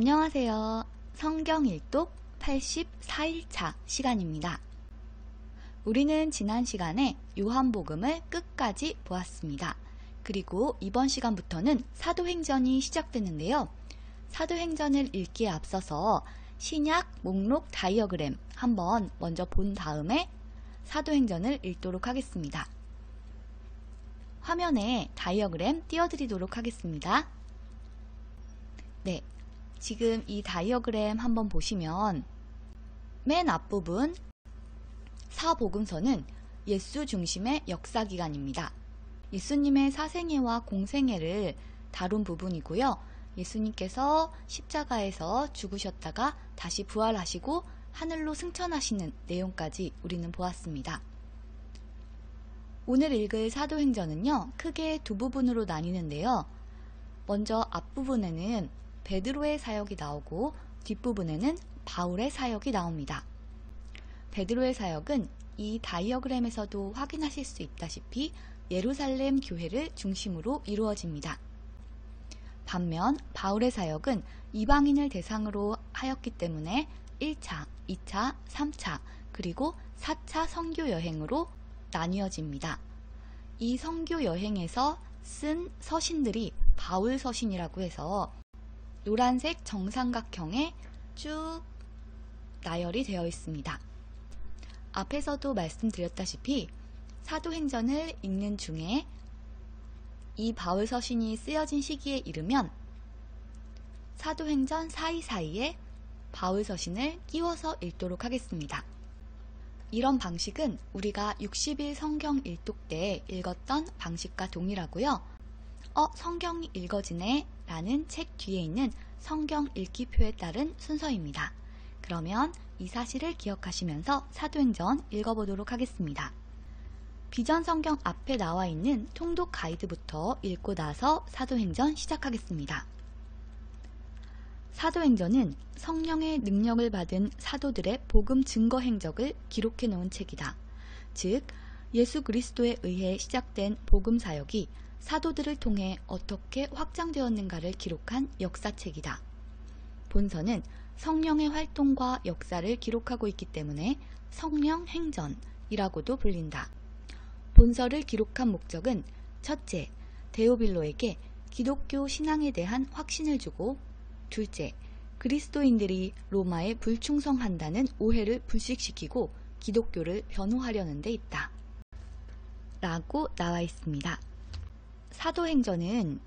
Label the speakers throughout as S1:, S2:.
S1: 안녕하세요. 성경 일독 84일차 시간입니다. 우리는 지난 시간에 요한복음을 끝까지 보았습니다. 그리고 이번 시간부터는 사도행전이 시작되는데요. 사도행전을 읽기에 앞서서 신약 목록 다이어그램 한번 먼저 본 다음에 사도행전을 읽도록 하겠습니다. 화면에 다이어그램 띄워드리도록 하겠습니다. 네. 지금 이 다이어그램 한번 보시면 맨 앞부분 사복음서는 예수 중심의 역사기간입니다. 예수님의 사생애와 공생애를 다룬 부분이고요. 예수님께서 십자가에서 죽으셨다가 다시 부활하시고 하늘로 승천하시는 내용까지 우리는 보았습니다. 오늘 읽을 사도행전은요, 크게 두 부분으로 나뉘는데요. 먼저 앞부분에는 베드로의 사역이 나오고 뒷부분에는 바울의 사역이 나옵니다. 베드로의 사역은 이 다이어그램에서도 확인하실 수 있다시피 예루살렘 교회를 중심으로 이루어집니다. 반면 바울의 사역은 이방인을 대상으로 하였기 때문에 1차, 2차, 3차, 그리고 4차 선교 여행으로 나뉘어집니다. 이 선교 여행에서 쓴 서신들이 바울 서신이라고 해서 노란색 정삼각형에 쭉 나열이 되어 있습니다. 앞에서도 말씀드렸다시피 사도행전을 읽는 중에 이 바울 서신이 쓰여진 시기에 이르면 사도행전 사이사이에 바울 서신을 끼워서 읽도록 하겠습니다. 이런 방식은 우리가 60일 성경 일독 때 읽었던 방식과 동일하고요. 성경이 읽어지네 라는 책 뒤에 있는 성경 읽기표에 따른 순서입니다. 그러면 이 사실을 기억하시면서 사도행전 읽어보도록 하겠습니다. 비전 성경 앞에 나와 있는 통독 가이드부터 읽고 나서 사도행전 시작하겠습니다. 사도행전은 성령의 능력을 받은 사도들의 복음 증거 행적을 기록해 놓은 책이다. 즉, 예수 그리스도에 의해 시작된 복음 사역이 사도들을 통해 어떻게 확장되었는가를 기록한 역사책이다. 본서는 성령의 활동과 역사를 기록하고 있기 때문에 성령 행전이라고도 불린다. 본서를 기록한 목적은 첫째, 데오빌로에게 기독교 신앙에 대한 확신을 주고, 둘째, 그리스도인들이 로마에 불충성한다는 오해를 불식시키고 기독교를 변호하려는 데 있다. 라고 나와 있습니다. 사도행전은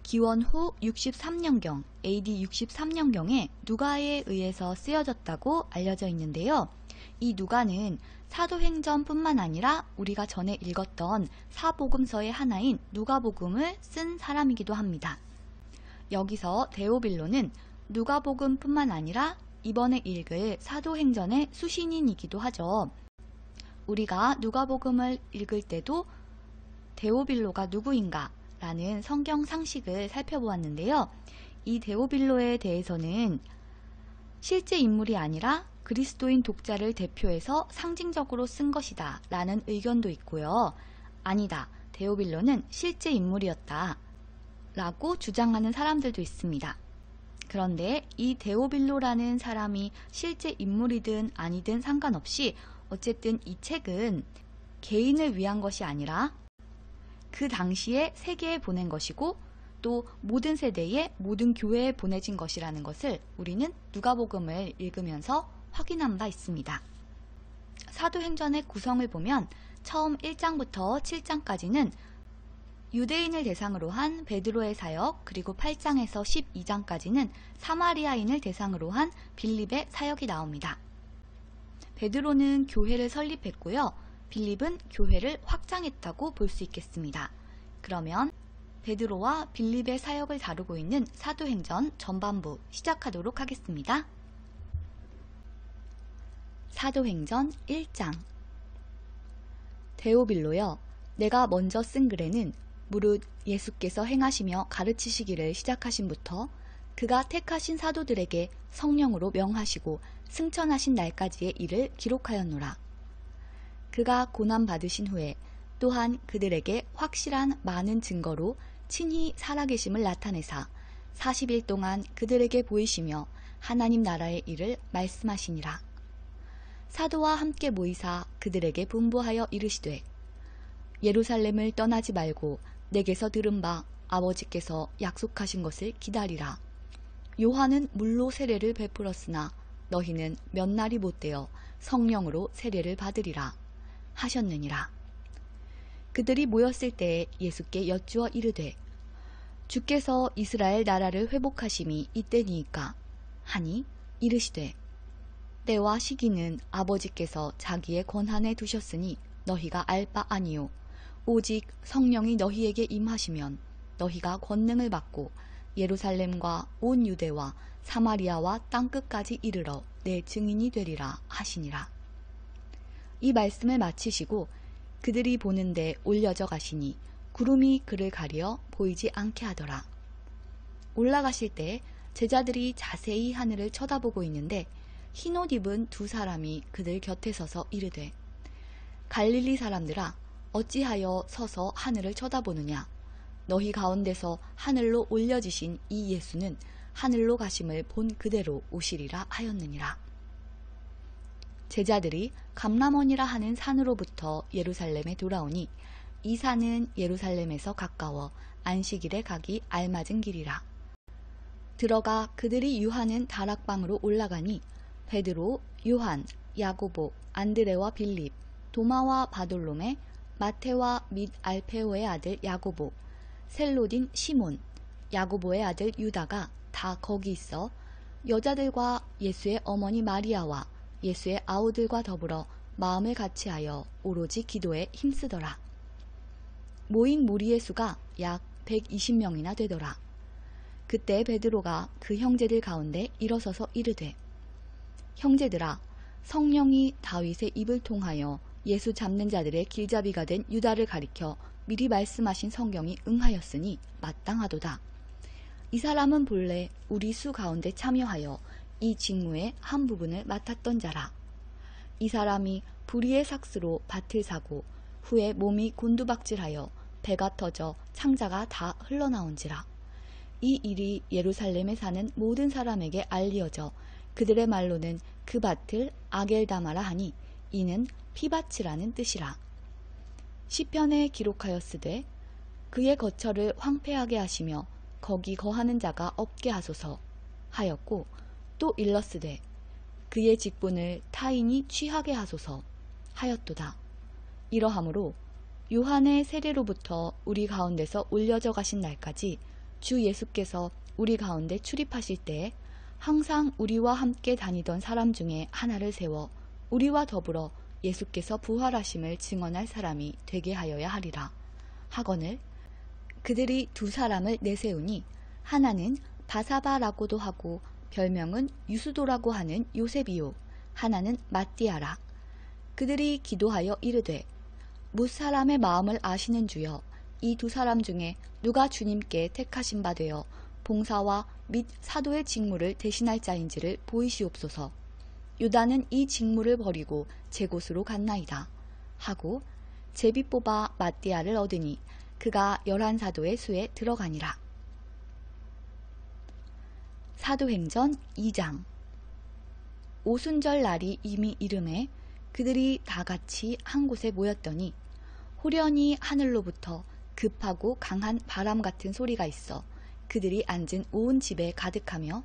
S1: 기원 후 63년경, AD 63년경에 누가에 의해서 쓰여졌다고 알려져 있는데요. 이 누가는 사도행전뿐만 아니라 우리가 전에 읽었던 사복음서의 하나인 누가복음을 쓴 사람이기도 합니다. 여기서 데오빌로는 누가복음뿐만 아니라 이번에 읽을 사도행전의 수신인이기도 하죠. 우리가 누가복음을 읽을 때도 데오빌로가 누구인가 라는 성경 상식을 살펴보았는데요. 이 데오빌로에 대해서는 실제 인물이 아니라 그리스도인 독자를 대표해서 상징적으로 쓴 것이다 라는 의견도 있고요. 아니다, 데오빌로는 실제 인물이었다 라고 주장하는 사람들도 있습니다. 그런데 이 데오빌로라는 사람이 실제 인물이든 아니든 상관없이 어쨌든 이 책은 개인을 위한 것이 아니라 그 당시에 세계에 보낸 것이고 또 모든 세대의 모든 교회에 보내진 것이라는 것을 우리는 누가복음을 읽으면서 확인한 바 있습니다. 사도행전의 구성을 보면 처음 1장부터 7장까지는 유대인을 대상으로 한 베드로의 사역, 그리고 8장에서 12장까지는 사마리아인을 대상으로 한 빌립의 사역이 나옵니다. 베드로는 교회를 설립했고요. 빌립은 교회를 확장했다고 볼 수 있겠습니다. 그러면 베드로와 빌립의 사역을 다루고 있는 사도행전 전반부 시작하도록 하겠습니다. 사도행전 1장. 데오빌로여, 내가 먼저 쓴 글에는 무릇 예수께서 행하시며 가르치시기를 시작하신부터 그가 택하신 사도들에게 성령으로 명하시고 승천하신 날까지의 일을 기록하였노라. 그가 고난받으신 후에 또한 그들에게 확실한 많은 증거로 친히 살아계심을 나타내사 40일 동안 그들에게 보이시며 하나님 나라의 일을 말씀하시니라. 사도와 함께 모이사 그들에게 분부하여 이르시되 예루살렘을 떠나지 말고 내게서 들은 바 아버지께서 약속하신 것을 기다리라. 요한은 물로 세례를 베풀었으나 너희는 몇 날이 못되어 성령으로 세례를 받으리라 하셨느니라. 그들이 모였을 때에 예수께 여쭈어 이르되 주께서 이스라엘 나라를 회복하심이 이때니이까 하니 이르시되 때와 시기는 아버지께서 자기의 권한에 두셨으니 너희가 알 바 아니요 오직 성령이 너희에게 임하시면 너희가 권능을 받고 예루살렘과 온 유대와 사마리아와 땅끝까지 이르러 내 증인이 되리라 하시니라. 이 말씀을 마치시고 그들이 보는데 올려져 가시니 구름이 그를 가려 보이지 않게 하더라. 올라가실 때 제자들이 자세히 하늘을 쳐다보고 있는데 흰옷 입은 두 사람이 그들 곁에 서서 이르되 갈릴리 사람들아 어찌하여 서서 하늘을 쳐다보느냐. 너희 가운데서 하늘로 올려지신 이 예수는 하늘로 가심을 본 그대로 오시리라 하였느니라. 제자들이 감람원이라 하는 산으로부터 예루살렘에 돌아오니 이 산은 예루살렘에서 가까워 안식일에 가기 알맞은 길이라. 들어가 그들이 유하는 다락방으로 올라가니 베드로, 요한, 야고보, 안드레와 빌립, 도마와 바돌로메, 마테와 및 알페오의 아들 야고보, 셀로딘 시몬, 야고보의 아들 유다가 다 거기 있어 여자들과 예수의 어머니 마리아와 예수의 아우들과 더불어 마음을 같이하여 오로지 기도에 힘쓰더라. 모인 무리의 수가 약 120명이나 되더라. 그때 베드로가 그 형제들 가운데 일어서서 이르되 형제들아 성령이 다윗의 입을 통하여 예수 잡는 자들의 길잡이가 된 유다를 가리켜 미리 말씀하신 성경이 응하였으니 마땅하도다. 이 사람은 본래 우리 수 가운데 참여하여 이 직무의 한 부분을 맡았던 자라. 이 사람이 불의의 삭스로 밭을 사고 후에 몸이 곤두박질하여 배가 터져 창자가 다 흘러나온지라. 이 일이 예루살렘에 사는 모든 사람에게 알리어져 그들의 말로는 그 밭을 아겔다마라 하니 이는 피밭이라는 뜻이라. 시편에 기록하였으되 그의 거처를 황폐하게 하시며 거기 거하는 자가 없게 하소서 하였고 또 일렀으되 그의 직분을 타인이 취하게 하소서 하였도다. 이러하므로 요한의 세례로부터 우리 가운데서 올려져 가신 날까지 주 예수께서 우리 가운데 출입하실 때에 항상 우리와 함께 다니던 사람 중에 하나를 세워 우리와 더불어 예수께서 부활하심을 증언할 사람이 되게 하여야 하리라 하거늘 그들이 두 사람을 내세우니 하나는 바사바라고도 하고 별명은 유수도라고 하는 요셉이요 하나는 마띠아라. 그들이 기도하여 이르되 무사람의 마음을 아시는 주여 이 두 사람 중에 누가 주님께 택하신 바 되어 봉사와 및 사도의 직무를 대신할 자인지를 보이시옵소서. 유다는 이 직무를 버리고 제 곳으로 갔나이다 하고 제비 뽑아 마띠아를 얻으니 그가 11사도의 수에 들어가니라. 사도행전 2장. 오순절 날이 이미 이름에 그들이 다 같이 한 곳에 모였더니 호련히 하늘로부터 급하고 강한 바람 같은 소리가 있어 그들이 앉은 온 집에 가득하며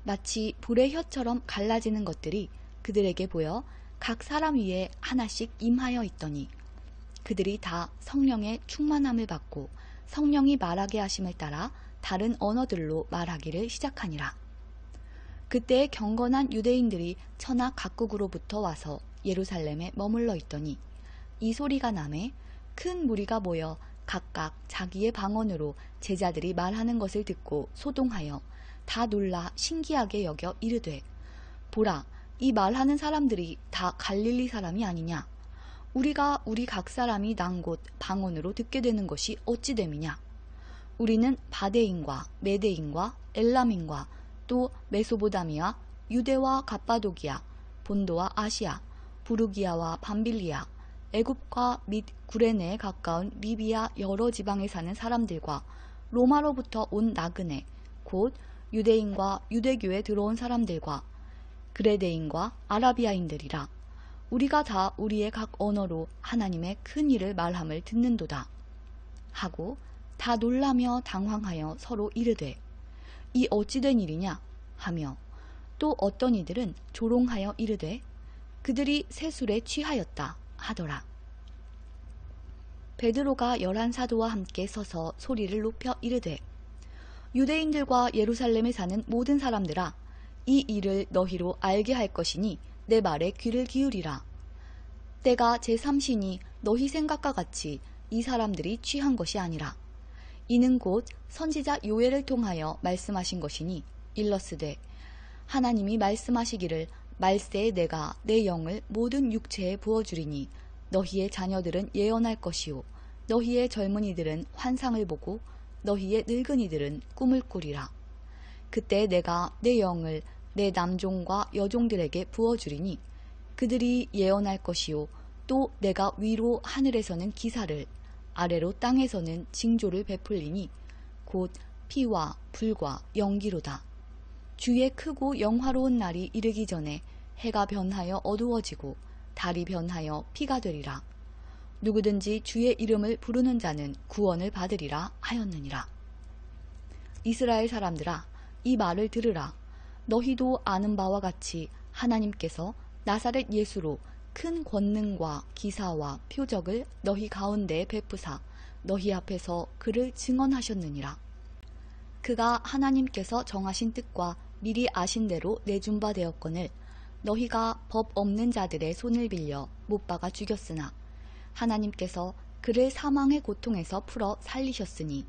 S1: 마치 불의 혀처럼 갈라지는 것들이 그들에게 보여 각 사람 위에 하나씩 임하여 있더니 그들이 다 성령의 충만함을 받고 성령이 말하게 하심을 따라 다른 언어들로 말하기를 시작하니라. 그때 경건한 유대인들이 천하 각국으로부터 와서 예루살렘에 머물러 있더니 이 소리가 나매 큰 무리가 모여 각각 자기의 방언으로 제자들이 말하는 것을 듣고 소동하여 다 놀라 신기하게 여겨 이르되 보라 이 말하는 사람들이 다 갈릴리 사람이 아니냐. 우리가 우리 각 사람이 난 곳 방언으로 듣게 되는 것이 어찌 됨이냐. 우리는 바데인과 메데인과 엘람인과 또 메소보다미아, 유대와 갑바도기아, 본도와 아시아, 부르기아와 밤빌리아, 애굽과 및 구레네에 가까운 리비아 여러 지방에 사는 사람들과 로마로부터 온 나그네, 곧 유대인과 유대교에 들어온 사람들과 그레데인과 아라비아인들이라. 우리가 다 우리의 각 언어로 하나님의 큰 일을 말함을 듣는도다. 하고 다 놀라며 당황하여 서로 이르되 이 어찌된 일이냐 하며, 또 어떤 이들은 조롱하여 이르되 그들이 새 술에 취하였다 하더라. 베드로가 11사도와 함께 서서 소리를 높여 이르되 유대인들과 예루살렘에 사는 모든 사람들아, 이 일을 너희로 알게 할 것이니 내 말에 귀를 기울이라. 때가 제3신이 너희 생각과 같이 이 사람들이 취한 것이 아니라 이는 곧 선지자 요엘을 통하여 말씀하신 것이니, 일러스되 하나님이 말씀하시기를 말세에 내가 내 영을 모든 육체에 부어주리니 너희의 자녀들은 예언할 것이요 너희의 젊은이들은 환상을 보고 너희의 늙은이들은 꿈을 꾸리라. 그때 내가 내 영을 내 남종과 여종들에게 부어주리니 그들이 예언할 것이요 또 내가 위로 하늘에서는 기사를 아래로 땅에서는 징조를 베풀리니 곧 피와 불과 연기로다. 주의 크고 영화로운 날이 이르기 전에 해가 변하여 어두워지고 달이 변하여 피가 되리라. 누구든지 주의 이름을 부르는 자는 구원을 받으리라 하였느니라. 이스라엘 사람들아, 이 말을 들으라. 너희도 아는 바와 같이 하나님께서 나사렛 예수로 큰 권능과 기사와 표적을 너희 가운데에 베푸사 너희 앞에서 그를 증언하셨느니라. 그가 하나님께서 정하신 뜻과 미리 아신 대로 내준 바 되었거늘 너희가 법 없는 자들의 손을 빌려 못 박아 죽였으나 하나님께서 그를 사망의 고통에서 풀어 살리셨으니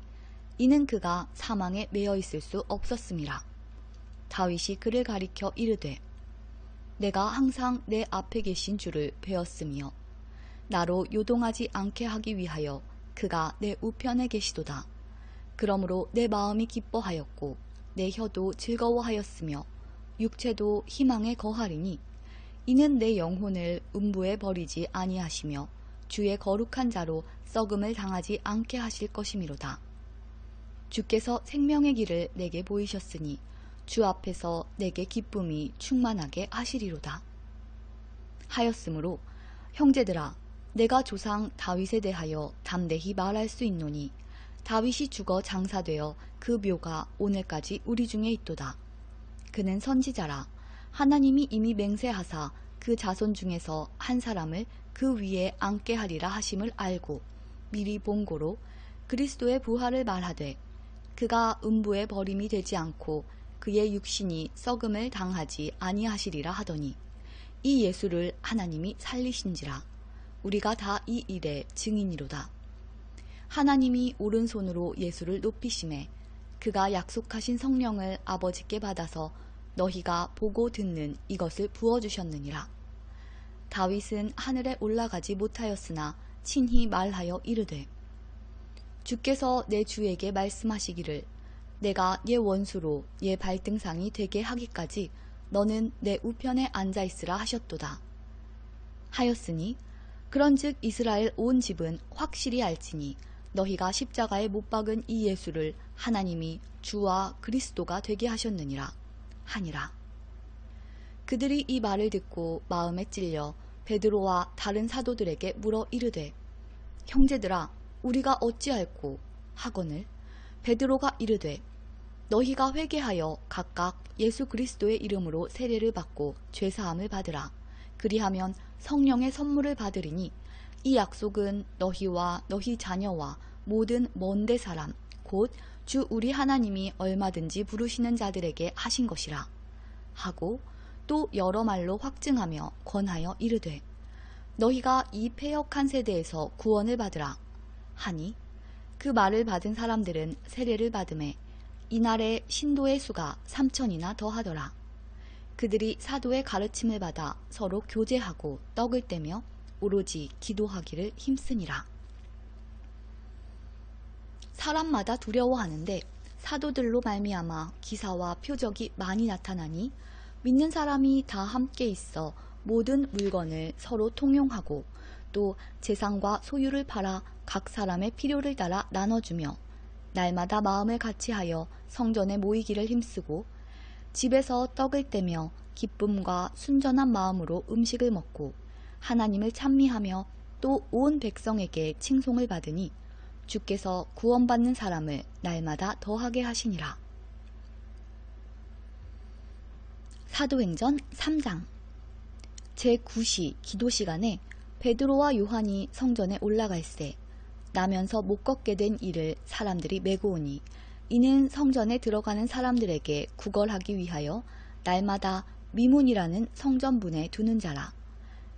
S1: 이는 그가 사망에 매여 있을 수 없었음이라. 다윗이 그를 가리켜 이르되 내가 항상 내 앞에 계신 주를 배웠으며 나로 요동하지 않게 하기 위하여 그가 내 우편에 계시도다. 그러므로 내 마음이 기뻐하였고 내 혀도 즐거워하였으며 육체도 희망에 거하리니 이는 내 영혼을 음부에 버리지 아니하시며 주의 거룩한 자로 썩음을 당하지 않게 하실 것이미로다. 주께서 생명의 길을 내게 보이셨으니 주 앞에서 내게 기쁨이 충만하게 하시리로다. 하였으므로 형제들아, 내가 조상 다윗에 대하여 담대히 말할 수 있노니 다윗이 죽어 장사되어 그 묘가 오늘까지 우리 중에 있도다. 그는 선지자라. 하나님이 이미 맹세하사 그 자손 중에서 한 사람을 그 위에 앉게 하리라 하심을 알고 미리 본고로 그리스도의 부활을 말하되 그가 음부에 버림이 되지 않고 그의 육신이 썩음을 당하지 아니하시리라 하더니 이 예수를 하나님이 살리신지라. 우리가 다 이 일의 증인이로다. 하나님이 오른손으로 예수를 높이심에 그가 약속하신 성령을 아버지께 받아서 너희가 보고 듣는 이것을 부어주셨느니라. 다윗은 하늘에 올라가지 못하였으나 친히 말하여 이르되 주께서 내 주에게 말씀하시기를 내가 예 원수로 예 발등상이 되게 하기까지 너는 내 우편에 앉아있으라 하셨도다. 하였으니 그런즉 이스라엘 온 집은 확실히 알지니 너희가 십자가에 못 박은 이 예수를 하나님이 주와 그리스도가 되게 하셨느니라 하니라. 그들이 이 말을 듣고 마음에 찔려 베드로와 다른 사도들에게 물어 이르되 형제들아, 우리가 어찌할꼬 하거늘 베드로가 이르되 너희가 회개하여 각각 예수 그리스도의 이름으로 세례를 받고 죄사함을 받으라. 그리하면 성령의 선물을 받으리니 이 약속은 너희와 너희 자녀와 모든 먼데 사람 곧 주 우리 하나님이 얼마든지 부르시는 자들에게 하신 것이라 하고 또 여러 말로 확증하며 권하여 이르되 너희가 이 패역한 세대에서 구원을 받으라 하니 그 말을 받은 사람들은 세례를 받음에 이날에 신도의 수가 3,000이나 더하더라. 그들이 사도의 가르침을 받아 서로 교제하고 떡을 떼며 오로지 기도하기를 힘쓰니라. 사람마다 두려워하는데 사도들로 말미암아 기사와 표적이 많이 나타나니 믿는 사람이 다 함께 있어 모든 물건을 서로 통용하고 또 재산과 소유를 팔아 각 사람의 필요를 따라 나눠주며 날마다 마음을 같이하여 성전에 모이기를 힘쓰고 집에서 떡을 떼며 기쁨과 순전한 마음으로 음식을 먹고 하나님을 찬미하며 또 온 백성에게 칭송을 받으니 주께서 구원받는 사람을 날마다 더하게 하시니라. 사도행전 3장 제9시 기도 시간에 베드로와 요한이 성전에 올라갈새 나면서 못 걷게 된 이를 사람들이 메고 오니 이는 성전에 들어가는 사람들에게 구걸하기 위하여 날마다 미문이라는 성전문에 두는 자라.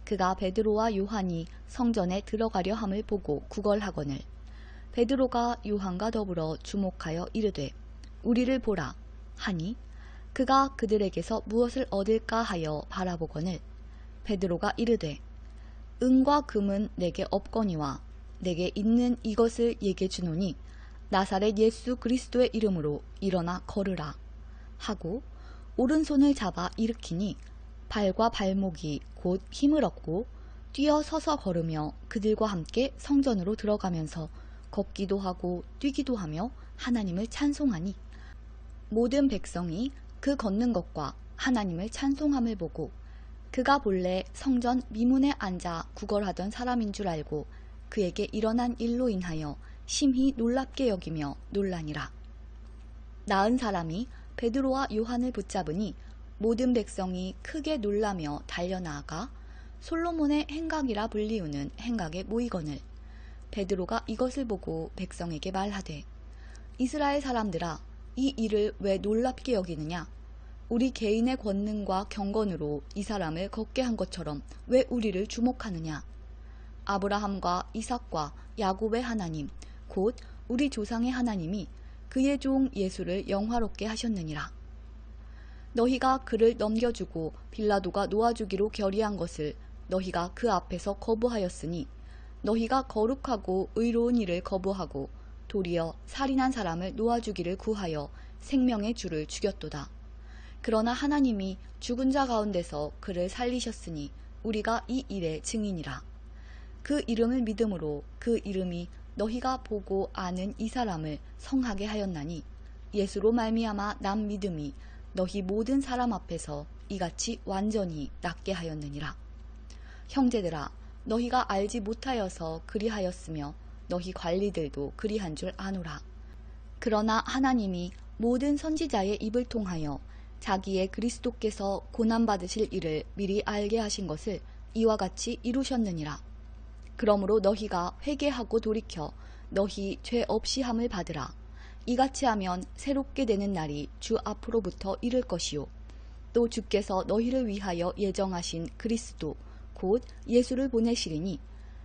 S1: 그가 베드로와 요한이 성전에 들어가려 함을 보고 구걸하거늘 베드로가 요한과 더불어 주목하여 이르되 우리를 보라 하니 그가 그들에게서 무엇을 얻을까 하여 바라보거늘 베드로가 이르되 은과 금은 내게 없거니와 내게 있는 이것을 얘게 주노니 나사렛 예수 그리스도의 이름으로 일어나 걸으라 하고 오른손을 잡아 일으키니 발과 발목이 곧 힘을 얻고 뛰어 서서 걸으며 그들과 함께 성전으로 들어가면서 걷기도 하고 뛰기도 하며 하나님을 찬송하니 모든 백성이 그 걷는 것과 하나님을 찬송함을 보고 그가 본래 성전 미문에 앉아 구걸하던 사람인 줄 알고 그에게 일어난 일로 인하여 심히 놀랍게 여기며 놀라니라. 나은 사람이 베드로와 요한을 붙잡으니 모든 백성이 크게 놀라며 달려나아가 솔로몬의 행각이라 불리우는 행각에 모이거늘 베드로가 이것을 보고 백성에게 말하되 이스라엘 사람들아 이 일을 왜 놀랍게 여기느냐 우리 개인의 권능과 경건으로 이 사람을 걷게 한 것처럼 왜 우리를 주목하느냐 아브라함과 이삭과 야곱의 하나님 곧 우리 조상의 하나님이 그의 종 예수를 영화롭게 하셨느니라. 너희가 그를 넘겨주고 빌라도가 놓아주기로 결의한 것을 너희가 그 앞에서 거부하였으니 너희가 거룩하고 의로운 일을 거부하고 도리어 살인한 사람을 놓아주기를 구하여 생명의 주를 죽였도다. 그러나 하나님이 죽은 자 가운데서 그를 살리셨으니 우리가 이 일의 증인이라. 그 이름을 믿음으로 그 이름이 너희가 보고 아는 이 사람을 성하게 하였나니 예수로 말미암아 남 믿음이 너희 모든 사람 앞에서 이같이 완전히 낫게 하였느니라. 형제들아 너희가 알지 못하여서 그리하였으며 너희 관리들도 그리한 줄 아노라. 그러나 하나님이 모든 선지자의 입을 통하여 자기의 그리스도께서 고난받으실 일을 미리 알게 하신 것을 이와 같이 이루셨느니라. 그러므로 너희가 회개하고 돌이켜 너희 죄 없이 함을 받으라. 이같이 하면 새롭게 되는 날이 주 앞으로부터 이를 것이요 또 주께서 너희를 위하여 예정하신 그리스도 곧 예수를 보내시리니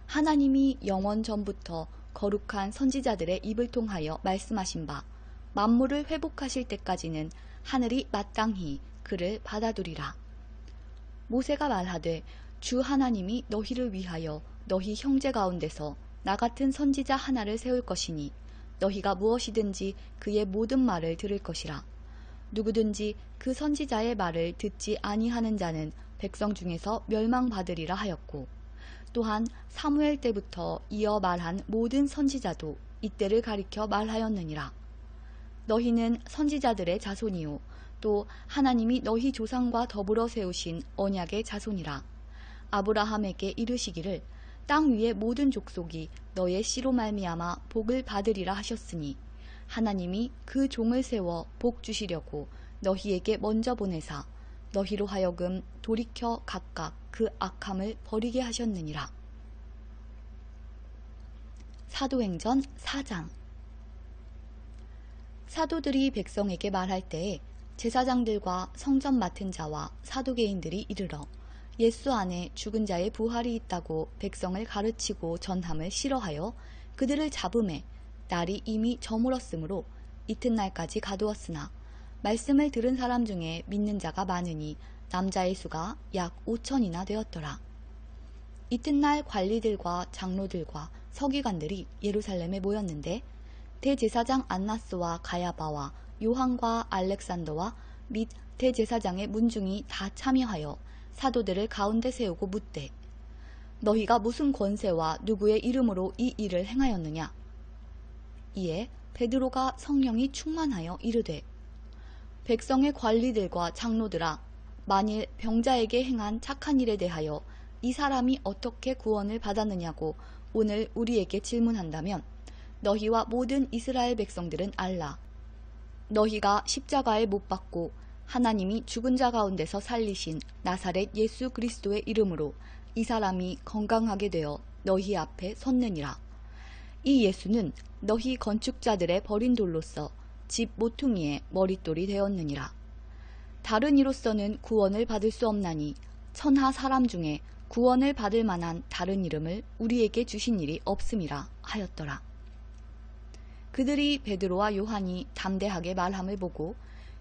S1: 하나님이 영원 전부터 거룩한 선지자들의 입을 통하여 말씀하신 바 만물을 회복하실 때까지는 하늘이 마땅히 그를 받아두리라. 모세가 말하되 주 하나님이 너희를 위하여 너희 형제 가운데서 나 같은 선지자 하나를 세울 것이니 너희가 무엇이든지 그의 모든 말을 들을 것이라. 누구든지 그 선지자의 말을 듣지 아니하는 자는 백성 중에서 멸망받으리라 하였고 또한 사무엘 때부터 이어 말한 모든 선지자도 이때를 가리켜 말하였느니라. 너희는 선지자들의 자손이요 또 하나님이 너희 조상과 더불어 세우신 언약의 자손이라. 아브라함에게 이르시기를 땅 위의 모든 족속이 너의 씨로 말미암아 복을 받으리라 하셨으니 하나님이 그 종을 세워 복 주시려고 너희에게 먼저 보내사 너희로 하여금 돌이켜 각각 그 악함을 버리게 하셨느니라. 사도행전 4장 사도들이 백성에게 말할 때에 제사장들과 성전 맡은 자와 사두개인들이 이르러 예수 안에 죽은 자의 부활이 있다고 백성을 가르치고 전함을 싫어하여 그들을 잡음에 날이 이미 저물었으므로 이튿날까지 가두었으나 말씀을 들은 사람 중에 믿는 자가 많으니 남자의 수가 약 5천이나 되었더라. 이튿날 관리들과 장로들과 서기관들이 예루살렘에 모였는데 대제사장 안나스와 가야바와 요한과 알렉산더와 및 대제사장의 문중이 다 참여하여 사도들을 가운데 세우고 묻되 너희가 무슨 권세와 누구의 이름으로 이 일을 행하였느냐? 이에 베드로가 성령이 충만하여 이르되, 백성의 관리들과 장로들아, 만일 병자에게 행한 착한 일에 대하여 이 사람이 어떻게 구원을 받았느냐고 오늘 우리에게 질문한다면 너희와 모든 이스라엘 백성들은 알라. 너희가 십자가에 못 박고 하나님이 죽은 자 가운데서 살리신 나사렛 예수 그리스도의 이름으로 이 사람이 건강하게 되어 너희 앞에 섰느니라. 이 예수는 너희 건축자들의 버린 돌로서 집 모퉁이의 머릿돌이 되었느니라. 다른 이로서는 구원을 받을 수 없나니 천하 사람 중에 구원을 받을 만한 다른 이름을 우리에게 주신 일이 없음이라 하였더라. 그들이 베드로와 요한이 담대하게 말함을 보고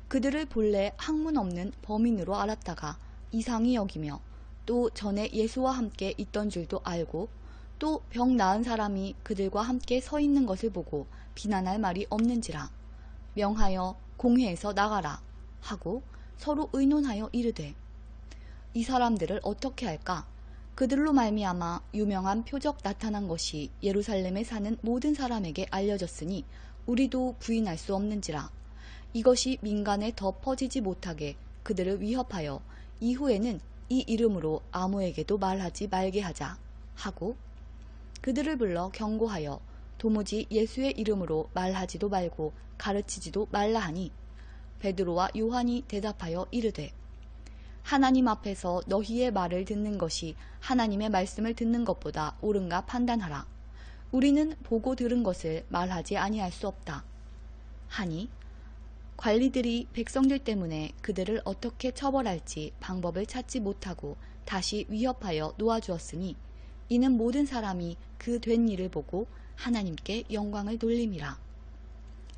S1: 그들을 본래 학문 없는 범인으로 알았다가 이상히 여기며 또 전에 예수와 함께 있던 줄도 알고 또 병 나은 사람이 그들과 함께 서 있는 것을 보고 비난할 말이 없는지라 명하여 공회에서 나가라 하고 서로 의논하여 이르되, 이 사람들을 어떻게 할까? 그들로 말미암아 유명한 표적 나타난 것이 예루살렘에 사는 모든 사람에게 알려졌으니 우리도 부인할 수 없는지라. 이것이 민간에 더 퍼지지 못하게 그들을 위협하여 이후에는 이 이름으로 아무에게도 말하지 말게 하자 하고 그들을 불러 경고하여 도무지 예수의 이름으로 말하지도 말고 가르치지도 말라 하니, 베드로와 요한이 대답하여 이르되, 하나님 앞에서 너희의 말을 듣는 것이 하나님의 말씀을 듣는 것보다 옳은가 판단하라. 우리는 보고 들은 것을 말하지 아니할 수 없다 하니, 관리들이 백성들 때문에 그들을 어떻게 처벌할지 방법을 찾지 못하고 다시 위협하여 놓아주었으니 이는 모든 사람이 그 된 일을 보고 하나님께 영광을 돌림이라.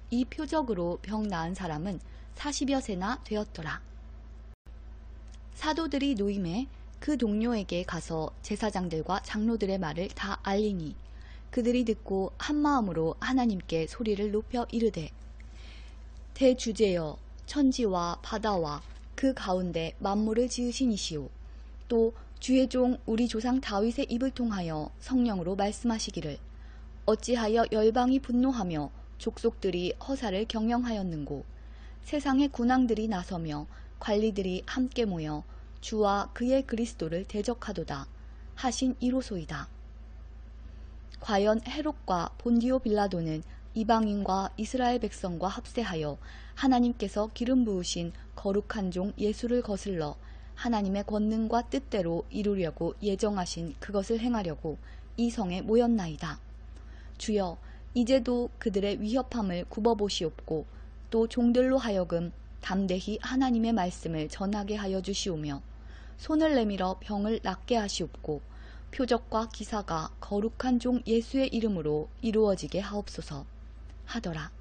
S1: 이 표적으로 병 나은 사람은 40여 세나 되었더라. 사도들이 노임에 그 동료에게 가서 제사장들과 장로들의 말을 다 알리니 그들이 듣고 한마음으로 하나님께 소리를 높여 이르되, 대주제여, 천지와 바다와 그 가운데 만물을 지으신 이시오. 또 주의 종 우리 조상 다윗의 입을 통하여 성령으로 말씀하시기를, 어찌하여 열방이 분노하며 족속들이 허사를 경영하였는고, 세상의 군왕들이 나서며 관리들이 함께 모여 주와 그의 그리스도를 대적하도다 하신 이로소이다. 과연 헤롯과 본디오 빌라도는 이방인과 이스라엘 백성과 합세하여 하나님께서 기름 부으신 거룩한 종 예수를 거슬러 하나님의 권능과 뜻대로 이루려고 예정하신 그것을 행하려고 이 성에 모였나이다. 주여, 이제도 그들의 위협함을 굽어보시옵고 또 종들로 하여금 담대히 하나님의 말씀을 전하게 하여 주시오며 손을 내밀어 병을 낫게 하시옵고 표적과 기사가 거룩한 종 예수의 이름으로 이루어지게 하옵소서 하더라.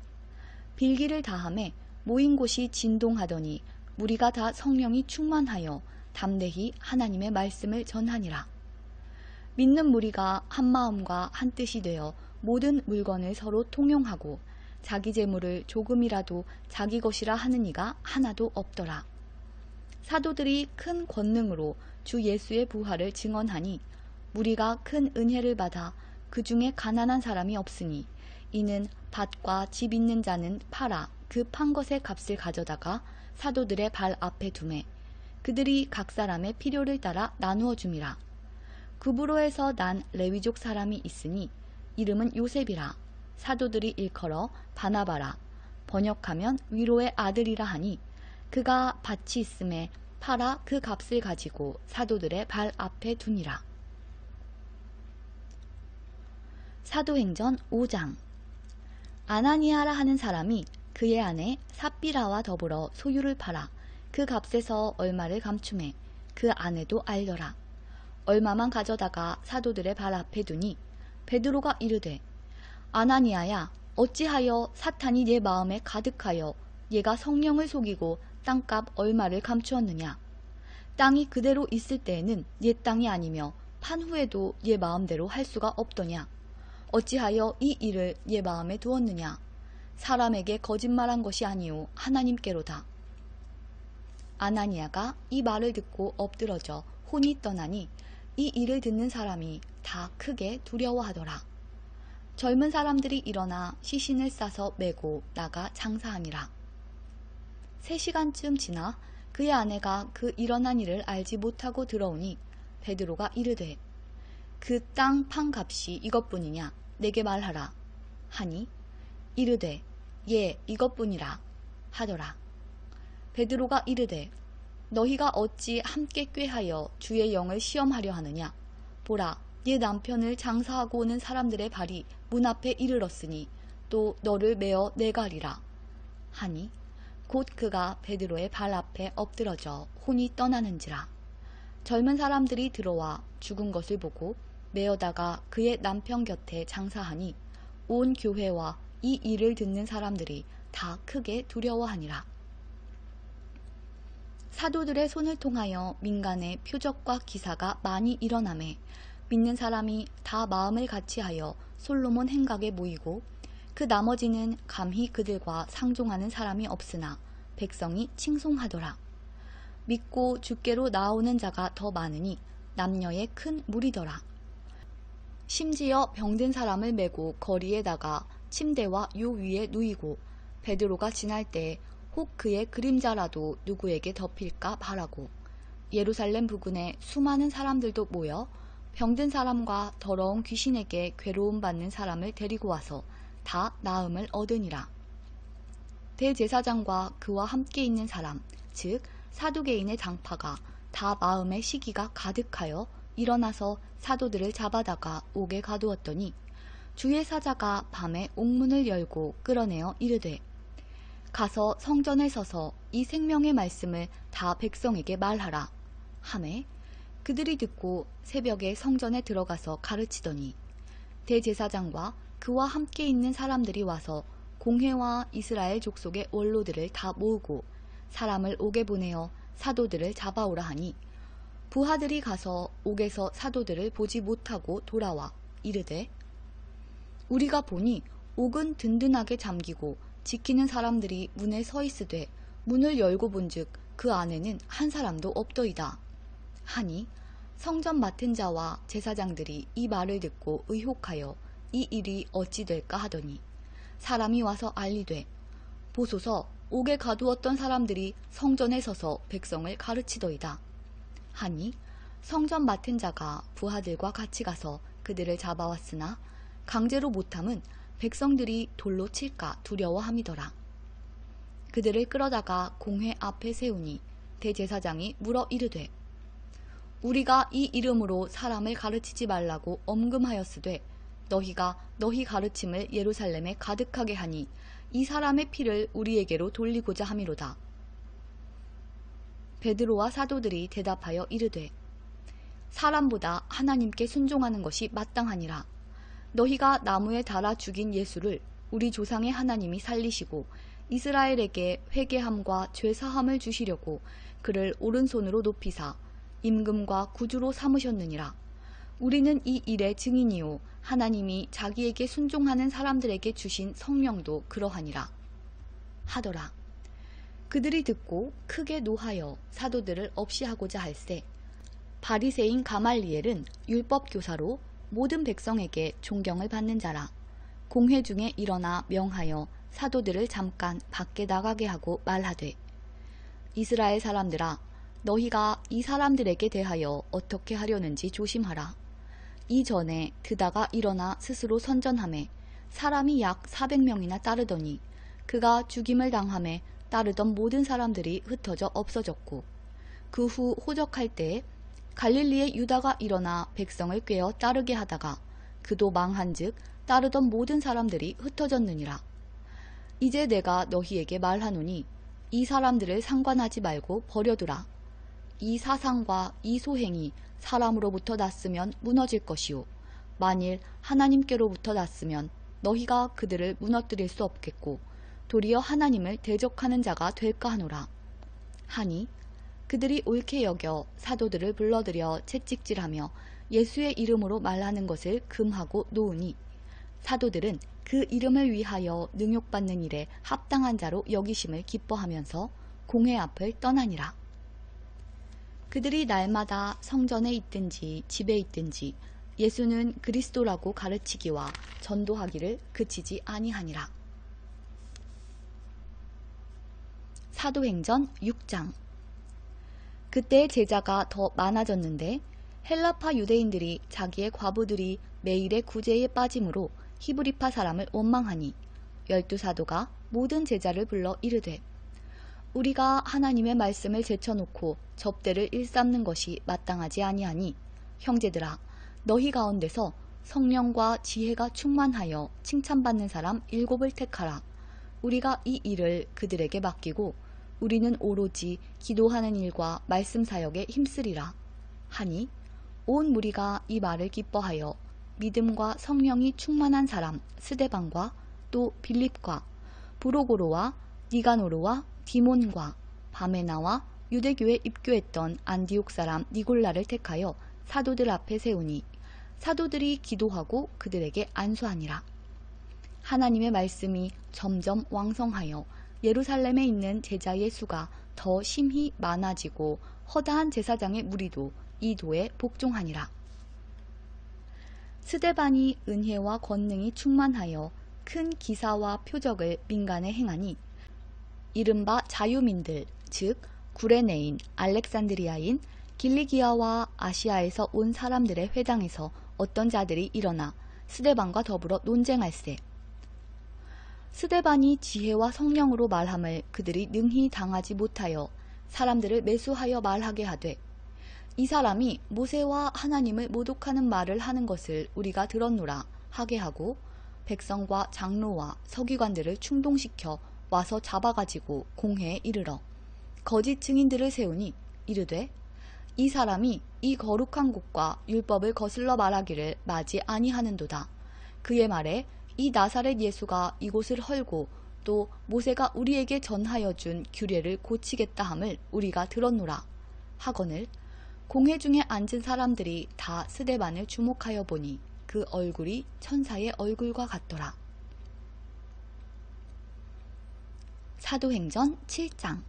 S1: 빌기를 다함에 모인 곳이 진동하더니 무리가 다 성령이 충만하여 담대히 하나님의 말씀을 전하니라. 믿는 무리가 한 마음과 한 뜻이 되어 모든 물건을 서로 통용하고 자기 재물을 조금이라도 자기 것이라 하는 이가 하나도 없더라. 사도들이 큰 권능으로 주 예수의 부활을 증언하니 무리가 큰 은혜를 받아 그 중에 가난한 사람이 없으니 이는 밭과 집 있는 자는 팔아 그 판 것의 값을 가져다가 사도들의 발 앞에 두매 그들이 각 사람의 필요를 따라 나누어 줌이라. 구브로에서 난 레위족 사람이 있으니 이름은 요셉이라. 사도들이 일컬어 바나바라. 번역하면 위로의 아들이라 하니 그가 밭이 있음에 팔아 그 값을 가지고 사도들의 발 앞에 두니라. 사도행전 5장. 아나니아라 하는 사람이 그의 아내 삽비라와 더불어 소유를 팔아 그 값에서 얼마를 감추매 그 아내도 알더라. 얼마만 가져다가 사도들의 발 앞에 두니 베드로가 이르되, 아나니아야, 어찌하여 사탄이 네 마음에 가득하여 얘가 성령을 속이고 땅값 얼마를 감추었느냐. 땅이 그대로 있을 때에는 네 땅이 아니며 판 후에도 네 마음대로 할 수가 없더냐. 어찌하여 이 일을 네 마음에 두었느냐. 사람에게 거짓말한 것이 아니오 하나님께로다. 아나니아가 이 말을 듣고 엎드러져 혼이 떠나니 이 일을 듣는 사람이 다 크게 두려워하더라. 젊은 사람들이 일어나 시신을 싸서 메고 나가 장사하니라. 3시간쯤 지나 그의 아내가 그 일어난 일을 알지 못하고 들어오니 베드로가 이르되 그 땅 판 값이 이것뿐이냐 내게 말하라 하니 이르되 예 이것뿐이라 하더라. 베드로가 이르되 너희가 어찌 함께 꾀하여 주의 영을 시험하려 하느냐. 보라 네 남편을 장사하고 오는 사람들의 발이 문 앞에 이르렀으니 또 너를 메어 내가리라 하니 곧 그가 베드로의 발 앞에 엎드러져 혼이 떠나는지라. 젊은 사람들이 들어와 죽은 것을 보고 메어다가 그의 남편 곁에 장사하니 온 교회와 이 일을 듣는 사람들이 다 크게 두려워하니라. 사도들의 손을 통하여 민간의 표적과 기사가 많이 일어나매 믿는 사람이 다 마음을 같이하여 솔로몬 행각에 모이고 그 나머지는 감히 그들과 상종하는 사람이 없으나 백성이 칭송하더라. 믿고 주께로 나오는 자가 더 많으니 남녀의 큰 무리더라. 심지어 병든 사람을 메고 거리에다가 침대와 요 위에 누이고 베드로가 지날 때 혹 그의 그림자라도 누구에게 덮일까 바라고 예루살렘 부근에 수많은 사람들도 모여 병든 사람과 더러운 귀신에게 괴로움 받는 사람을 데리고 와서 다 나음을 얻으니라. 대제사장과 그와 함께 있는 사람 즉 사두개인의 장파가 다 마음의 시기가 가득하여 일어나서 사도들을 잡아다가 옥에 가두었더니 주의 사자가 밤에 옥문을 열고 끌어내어 이르되 가서 성전에 서서 이 생명의 말씀을 다 백성에게 말하라 하매 그들이 듣고 새벽에 성전에 들어가서 가르치더니 대제사장과 그와 함께 있는 사람들이 와서 공회와 이스라엘 족속의 원로들을 다 모으고 사람을 옥에 보내어 사도들을 잡아오라 하니 부하들이 가서 옥에서 사도들을 보지 못하고 돌아와 이르되 우리가 보니 옥은 든든하게 잠기고 지키는 사람들이 문에 서 있으되 문을 열고 본즉 그 안에는 한 사람도 없더이다 하니 성전 맡은 자와 제사장들이 이 말을 듣고 의혹하여 이 일이 어찌 될까 하더니 사람이 와서 알리되 보소서 옥에 가두었던 사람들이 성전에 서서 백성을 가르치더이다 하니 성전 맡은 자가 부하들과 같이 가서 그들을 잡아왔으나 강제로 못함은 백성들이 돌로 칠까 두려워함이더라. 그들을 끌어다가 공회 앞에 세우니 대제사장이 물어 이르되 우리가 이 이름으로 사람을 가르치지 말라고 엄금하였으되 너희가 너희 가르침을 예루살렘에 가득하게 하니 이 사람의 피를 우리에게로 돌리고자 함이로다. 베드로와 사도들이 대답하여 이르되 사람보다 하나님께 순종하는 것이 마땅하니라. 너희가 나무에 달아 죽인 예수를 우리 조상의 하나님이 살리시고 이스라엘에게 회개함과 죄사함을 주시려고 그를 오른손으로 높이사 임금과 구주로 삼으셨느니라. 우리는 이 일의 증인이요 하나님이 자기에게 순종하는 사람들에게 주신 성령도 그러하니라 하더라. 그들이 듣고 크게 노하여 사도들을 없이하고자 할세 바리새인 가말리엘은 율법교사로 모든 백성에게 존경을 받는 자라. 공회 중에 일어나 명하여 사도들을 잠깐 밖에 나가게 하고 말하되 이스라엘 사람들아 너희가 이 사람들에게 대하여 어떻게 하려는지 조심하라. 이전에 드다가 일어나 스스로 선전하매 사람이 약 400명이나 따르더니 그가 죽임을 당하매 따르던 모든 사람들이 흩어져 없어졌고 그 후 호적할 때에 갈릴리의 유다가 일어나 백성을 꾀어 따르게 하다가 그도 망한즉 따르던 모든 사람들이 흩어졌느니라. 이제 내가 너희에게 말하노니 이 사람들을 상관하지 말고 버려두라. 이 사상과 이 소행이 사람으로부터 났으면 무너질 것이요 만일 하나님께로부터 났으면 너희가 그들을 무너뜨릴 수 없겠고 도리어 하나님을 대적하는 자가 될까 하노라. 하니 그들이 옳게 여겨 사도들을 불러들여 채찍질하며 예수의 이름으로 말하는 것을 금하고 놓으니 사도들은 그 이름을 위하여 능욕받는 일에 합당한 자로 여기심을 기뻐하면서 공회 앞을 떠나니라. 그들이 날마다 성전에 있든지 집에 있든지 예수는 그리스도라고 가르치기와 전도하기를 그치지 아니하니라. 사도행전 6장. 그때 제자가 더 많아졌는데 헬라파 유대인들이 자기의 과부들이 매일의 구제에 빠짐으로 히브리파 사람을 원망하니 12사도가 모든 제자를 불러 이르되 우리가 하나님의 말씀을 제쳐놓고 접대를 일삼는 것이 마땅하지 아니하니 형제들아 너희 가운데서 성령과 지혜가 충만하여 칭찬받는 사람 7을 택하라. 우리가 이 일을 그들에게 맡기고 우리는 오로지 기도하는 일과 말씀 사역에 힘쓰리라 하니 온 무리가 이 말을 기뻐하여 믿음과 성령이 충만한 사람 스데반과 또 빌립과 브로고로와 니가노르와 디몬과 바메나와 유대교에 입교했던 안디옥 사람 니골라를 택하여 사도들 앞에 세우니 사도들이 기도하고 그들에게 안수하니라. 하나님의 말씀이 점점 왕성하여 예루살렘에 있는 제자의 수가 더 심히 많아지고 허다한 제사장의 무리도 이 도에 복종하니라. 스데반이 은혜와 권능이 충만하여 큰 기사와 표적을 민간에 행하니 이른바 자유민들 즉 구레네인, 알렉산드리아인, 길리기아와 아시아에서 온 사람들의 회당에서 어떤 자들이 일어나 스데반과 더불어 논쟁할세. 스데반이 지혜와 성령으로 말함을 그들이 능히 당하지 못하여 사람들을 매수하여 말하게 하되 이 사람이 모세와 하나님을 모독하는 말을 하는 것을 우리가 들었노라 하게 하고 백성과 장로와 서기관들을 충동시켜 와서 잡아가지고 공회에 이르러 거짓 증인들을 세우니 이르되 이 사람이 이 거룩한 곳과 율법을 거슬러 말하기를 마지 아니하는도다. 그의 말에 이 나사렛 예수가 이곳을 헐고 또 모세가 우리에게 전하여 준 규례를 고치겠다 함을 우리가 들었노라 하거늘 공회 중에 앉은 사람들이 다 스데반을 주목하여 보니 그 얼굴이 천사의 얼굴과 같더라. 사도행전 7장.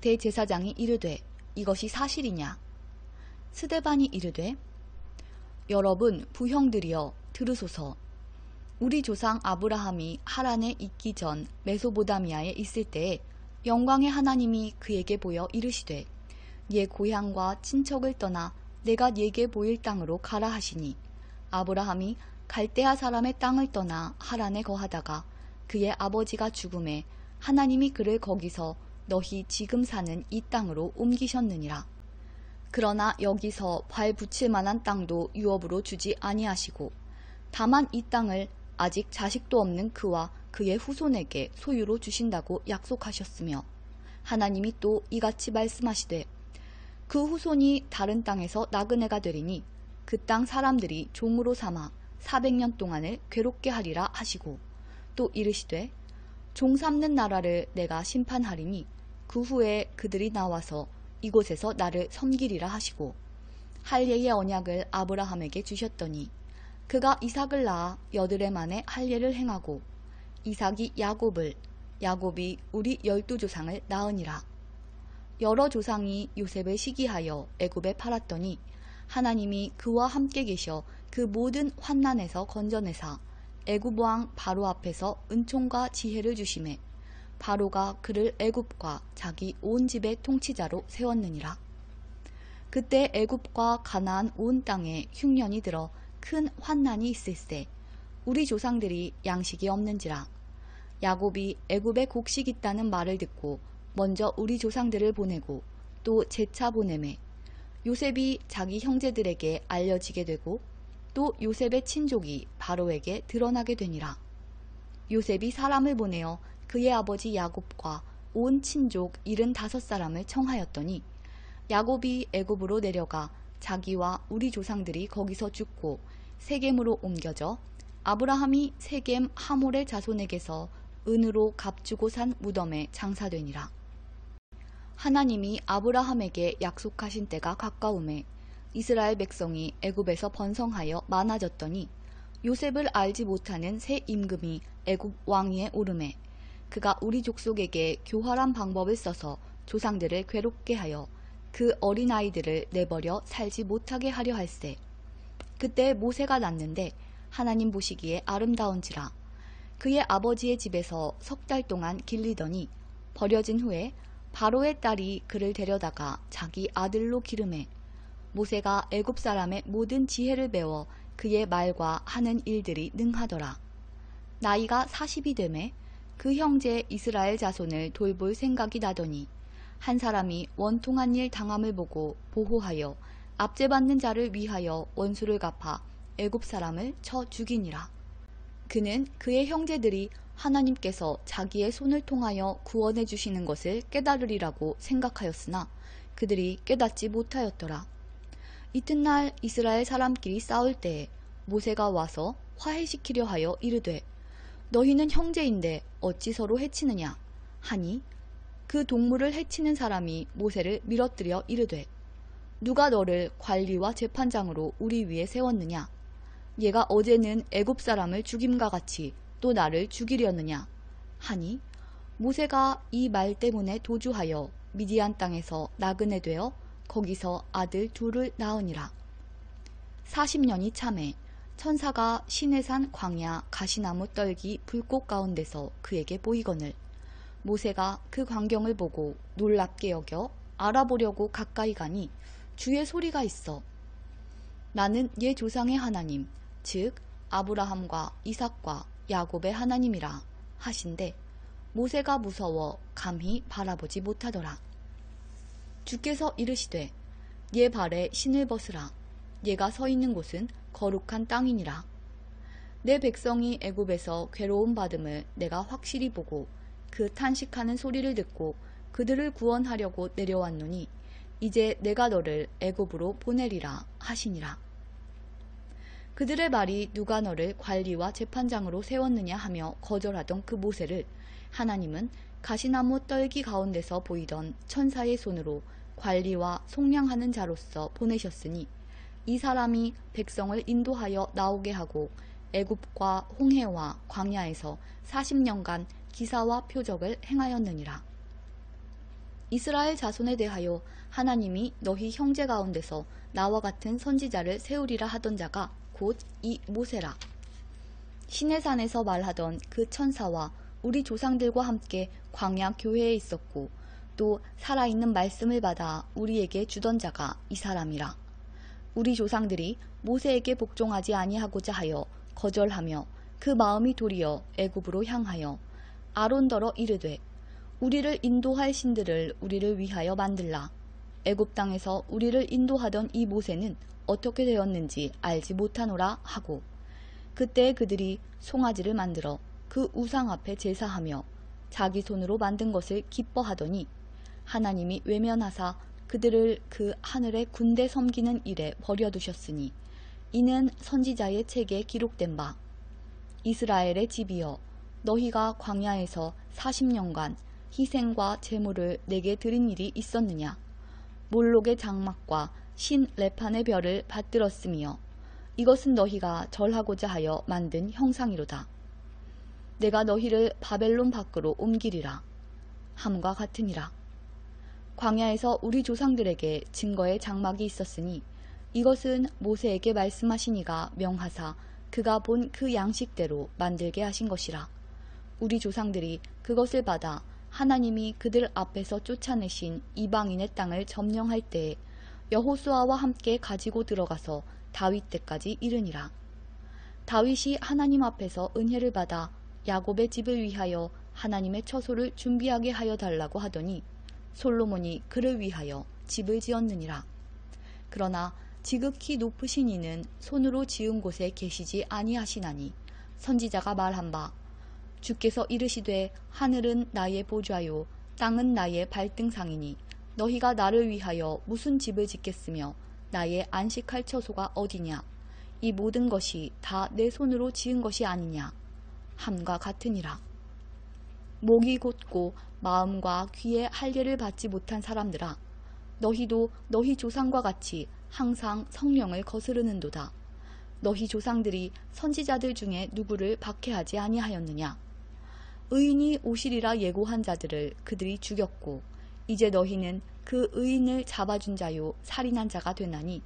S1: 대제사장이 이르되 이것이 사실이냐? 스데반이 이르되 여러분 부형들이여 들으소서. 우리 조상 아브라함이 하란에 있기 전 메소보다미아에 있을 때에 영광의 하나님이 그에게 보여 이르시되 네 고향과 친척을 떠나 내가 네게 보일 땅으로 가라 하시니 아브라함이 갈대아 사람의 땅을 떠나 하란에 거하다가 그의 아버지가 죽음에 하나님이 그를 거기서 너희 지금 사는 이 땅으로 옮기셨느니라. 그러나 여기서 발 붙일 만한 땅도 유업으로 주지 아니하시고 다만 이 땅을 아직 자식도 없는 그와 그의 후손에게 소유로 주신다고 약속하셨으며 하나님이 또 이같이 말씀하시되 그 후손이 다른 땅에서 나그네가 되리니 그 땅 사람들이 종으로 삼아 400년 동안을 괴롭게 하리라 하시고 또 이르시되 종 삼는 나라를 내가 심판하리니 그 후에 그들이 나와서 이곳에서 나를 섬기리라 하시고 할례의 언약을 아브라함에게 주셨더니 그가 이삭을 낳아 8해 만에 할례를 행하고 이삭이 야곱을 야곱이 우리 12조상을 낳으니라. 여러 조상이 요셉을 시기하여 애굽에 팔았더니 하나님이 그와 함께 계셔 그 모든 환난에서 건져내사 애굽 왕 바로 앞에서 은총과 지혜를 주심에 바로가 그를 애굽과 자기 온 집의 통치자로 세웠느니라. 그때 애굽과 가나안 온 땅에 흉년이 들어 큰 환난이 있을세 우리 조상들이 양식이 없는지라. 야곱이 애굽에 곡식 있다는 말을 듣고 먼저 우리 조상들을 보내고 또 재차 보내매 요셉이 자기 형제들에게 알려지게 되고 또 요셉의 친족이 바로에게 드러나게 되니라. 요셉이 사람을 보내어 그의 아버지 야곱과 온 친족 75사람을 청하였더니 야곱이 애굽으로 내려가 자기와 우리 조상들이 거기서 죽고 세겜으로 옮겨져 아브라함이 세겜 하몰의 자손에게서 은으로 값주고 산 무덤에 장사되니라. 하나님이 아브라함에게 약속하신 때가 가까우매 이스라엘 백성이 애굽에서 번성하여 많아졌더니 요셉을 알지 못하는 새 임금이 애굽 왕위에 오르매 그가 우리 족속에게 교활한 방법을 써서 조상들을 괴롭게 하여 그 어린아이들을 내버려 살지 못하게 하려 할세. 그때 모세가 낳는데 하나님 보시기에 아름다운지라. 그의 아버지의 집에서 3달 동안 길리더니 버려진 후에 바로의 딸이 그를 데려다가 자기 아들로 기르매 모세가 애굽 사람의 모든 지혜를 배워 그의 말과 하는 일들이 능하더라. 나이가 40이 되매 그 형제 이스라엘 자손을 돌볼 생각이 나더니 한 사람이 원통한 일 당함을 보고 보호하여 압제받는 자를 위하여 원수를 갚아 애굽 사람을 쳐 죽이니라. 그는 그의 형제들이 하나님께서 자기의 손을 통하여 구원해 주시는 것을 깨달으리라고 생각하였으나 그들이 깨닫지 못하였더라. 이튿날 이스라엘 사람끼리 싸울 때에 모세가 와서 화해시키려 하여 이르되 너희는 형제인데 어찌 서로 해치느냐 하니 그 동물을 해치는 사람이 모세를 밀어뜨려 이르되 누가 너를 관리와 재판장으로 우리 위에 세웠느냐 얘가 어제는 애굽 사람을 죽임과 같이 또 나를 죽이려느냐 하니 모세가 이 말 때문에 도주하여 미디안 땅에서 나그네 되어 거기서 아들 둘을 낳으니라. 40년이 참에 천사가 시내산 광야 가시나무 떨기 불꽃 가운데서 그에게 보이거늘 모세가 그 광경을 보고 놀랍게 여겨 알아보려고 가까이 가니 주의 소리가 있어 나는 옛 조상의 하나님 즉 아브라함과 이삭과 야곱의 하나님이라 하신대 모세가 무서워 감히 바라보지 못하더라. 주께서 이르시되 얘 발에 신을 벗으라 얘가 서 있는 곳은 거룩한 땅이니라. 내 백성이 애굽에서 괴로움 받음을 내가 확실히 보고 그 탄식하는 소리를 듣고 그들을 구원하려고 내려왔노니 이제 내가 너를 애굽으로 보내리라 하시니라. 그들의 말이 누가 너를 관리와 재판장으로 세웠느냐 하며 거절하던 그 모세를 하나님은 가시나무 떨기 가운데서 보이던 천사의 손으로 관리와 속량하는 자로서 보내셨으니 이 사람이 백성을 인도하여 나오게 하고 애굽과 홍해와 광야에서 40년간 기사와 표적을 행하였느니라. 이스라엘 자손에 대하여 하나님이 너희 형제 가운데서 나와 같은 선지자를 세우리라 하던 자가 곧 이 모세라. 시내산에서 말하던 그 천사와 우리 조상들과 함께 광야 교회에 있었고 또 살아있는 말씀을 받아 우리에게 주던 자가 이 사람이라. 우리 조상들이 모세에게 복종하지 아니하고자 하여 거절하며 그 마음이 도리어 애굽으로 향하여 아론더러 이르되 우리를 인도할 신들을 우리를 위하여 만들라. 애굽 땅에서 우리를 인도하던 이 모세는 어떻게 되었는지 알지 못하노라 하고 그때 그들이 송아지를 만들어 그 우상 앞에 제사하며 자기 손으로 만든 것을 기뻐하더니 하나님이 외면하사 그들을 그 하늘의 군대 섬기는 일에 버려두셨으니 이는 선지자의 책에 기록된 바 이스라엘의 집이여 너희가 광야에서 40년간 희생과 제물을 내게 드린 일이 있었느냐 몰록의 장막과 신 레판의 별을 받들었으며 이것은 너희가 절하고자 하여 만든 형상이로다. 내가 너희를 바벨론 밖으로 옮기리라 함과 같으니라. 광야에서 우리 조상들에게 증거의 장막이 있었으니 이것은 모세에게 말씀하시니가 명하사 그가 본 그 양식대로 만들게 하신 것이라. 우리 조상들이 그것을 받아 하나님이 그들 앞에서 쫓아내신 이방인의 땅을 점령할 때에 여호수아와 함께 가지고 들어가서 다윗 때까지 이르니라. 다윗이 하나님 앞에서 은혜를 받아 야곱의 집을 위하여 하나님의 처소를 준비하게 하여 달라고 하더니 솔로몬이 그를 위하여 집을 지었느니라. 그러나 지극히 높으신 이는 손으로 지은 곳에 계시지 아니하시나니 선지자가 말한 바 주께서 이르시되 하늘은 나의 보좌요 땅은 나의 발등상이니 너희가 나를 위하여 무슨 집을 짓겠으며 나의 안식할 처소가 어디냐 이 모든 것이 다 내 손으로 지은 것이 아니냐 함과 같으니라. 목이 곧고 마음과 귀에 할례를 받지 못한 사람들아 너희도 너희 조상과 같이 항상 성령을 거스르는도다. 너희 조상들이 선지자들 중에 누구를 박해하지 아니하였느냐. 의인이 오시리라 예고한 자들을 그들이 죽였고 이제 너희는 그 의인을 잡아준 자요 살인한 자가 되나니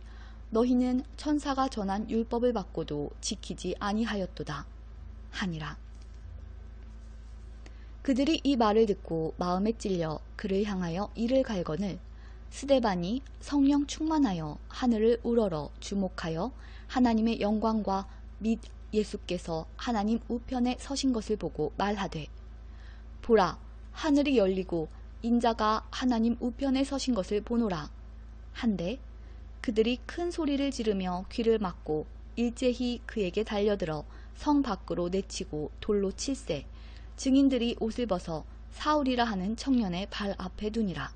S1: 너희는 천사가 전한 율법을 받고도 지키지 아니하였도다 하니라. 그들이 이 말을 듣고 마음에 찔려 그를 향하여 이를 갈거늘 스데반이 성령 충만하여 하늘을 우러러 주목하여 하나님의 영광과 및 예수께서 하나님 우편에 서신 것을 보고 말하되 보라 하늘이 열리고 인자가 하나님 우편에 서신 것을 보노라 한데 그들이 큰 소리를 지르며 귀를 막고 일제히 그에게 달려들어 성 밖으로 내치고 돌로 칠세 증인들이 옷을 벗어 사울이라 하는 청년의 발 앞에 두니라.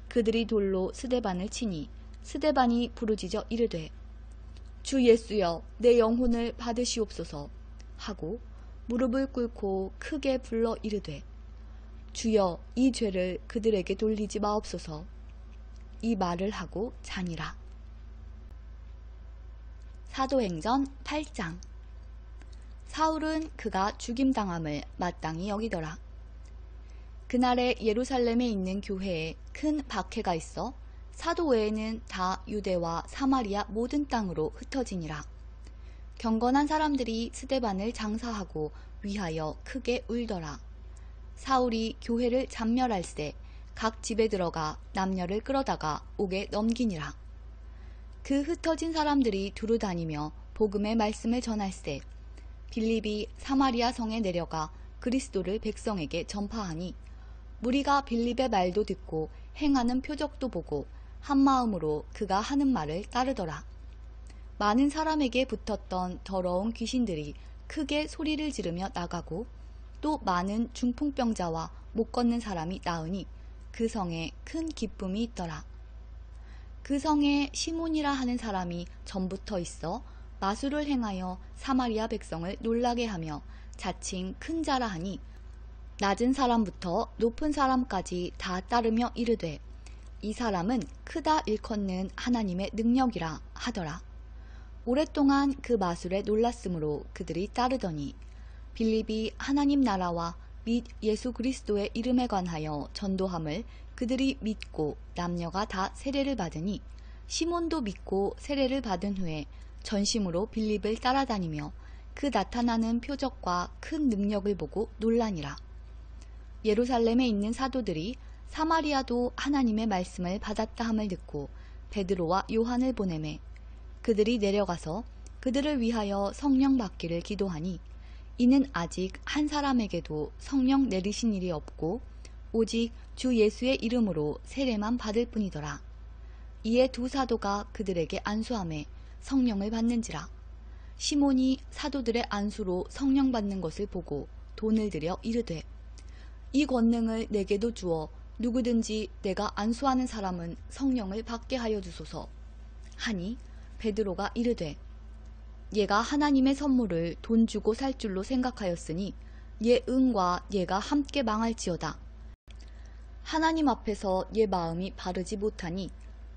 S1: 그들이 돌로 스데반을 치니 스데반이 부르짖어 이르되 주 예수여 내 영혼을 받으시옵소서 하고 무릎을 꿇고 크게 불러 이르되 주여 이 죄를 그들에게 돌리지 마옵소서. 이 말을 하고 자니라. 사도행전 8장. 사울은 그가 죽임당함을 마땅히 여기더라. 그날에 예루살렘에 있는 교회에 큰 박해가 있어 사도 외에는 다 유대와 사마리아 모든 땅으로 흩어지니라. 경건한 사람들이 스데반을 장사하고 위하여 크게 울더라. 사울이 교회를 잠멸할세 각 집에 들어가 남녀를 끌어다가 옥에 넘기니라. 그 흩어진 사람들이 두루 다니며 복음의 말씀을 전할세 빌립이 사마리아 성에 내려가 그리스도를 백성에게 전파하니 무리가 빌립의 말도 듣고 행하는 표적도 보고 한마음으로 그가 하는 말을 따르더라. 많은 사람에게 붙었던 더러운 귀신들이 크게 소리를 지르며 나가고 또 많은 중풍병자와 못 걷는 사람이 나으니 그 성에 큰 기쁨이 있더라. 그 성에 시몬이라 하는 사람이 전부터 있어 마술을 행하여 사마리아 백성을 놀라게 하며 자칭 큰 자라 하니 낮은 사람부터 높은 사람까지 다 따르며 이르되 이 사람은 크다 일컫는 하나님의 능력이라 하더라. 오랫동안 그 마술에 놀랐으므로 그들이 따르더니 빌립이 하나님 나라와 및 예수 그리스도의 이름에 관하여 전도함을 그들이 믿고 남녀가 다 세례를 받으니 시몬도 믿고 세례를 받은 후에 전심으로 빌립을 따라다니며 그 나타나는 표적과 큰 능력을 보고 놀라니라. 예루살렘에 있는 사도들이 사마리아도 하나님의 말씀을 받았다 함을 듣고 베드로와 요한을 보내매 그들이 내려가서 그들을 위하여 성령 받기를 기도하니 이는 아직 한 사람에게도 성령 내리신 일이 없고 오직 주 예수의 이름으로 세례만 받을 뿐이더라. 이에 두 사도가 그들에게 안수하매 성령을 받는지라. 시몬이 사도들의 안수로 성령 받는 것을 보고 돈을 들여 이르되 이 권능을 내게도 주어 누구든지 내가 안수하는 사람은 성령을 받게 하여 주소서 하니 베드로가 이르되 얘가 하나님의 선물을 돈 주고 살 줄로 생각하였으니 얘 응과 얘가 함께 망할지어다. 하나님 앞에서 얘 마음이 바르지 못하니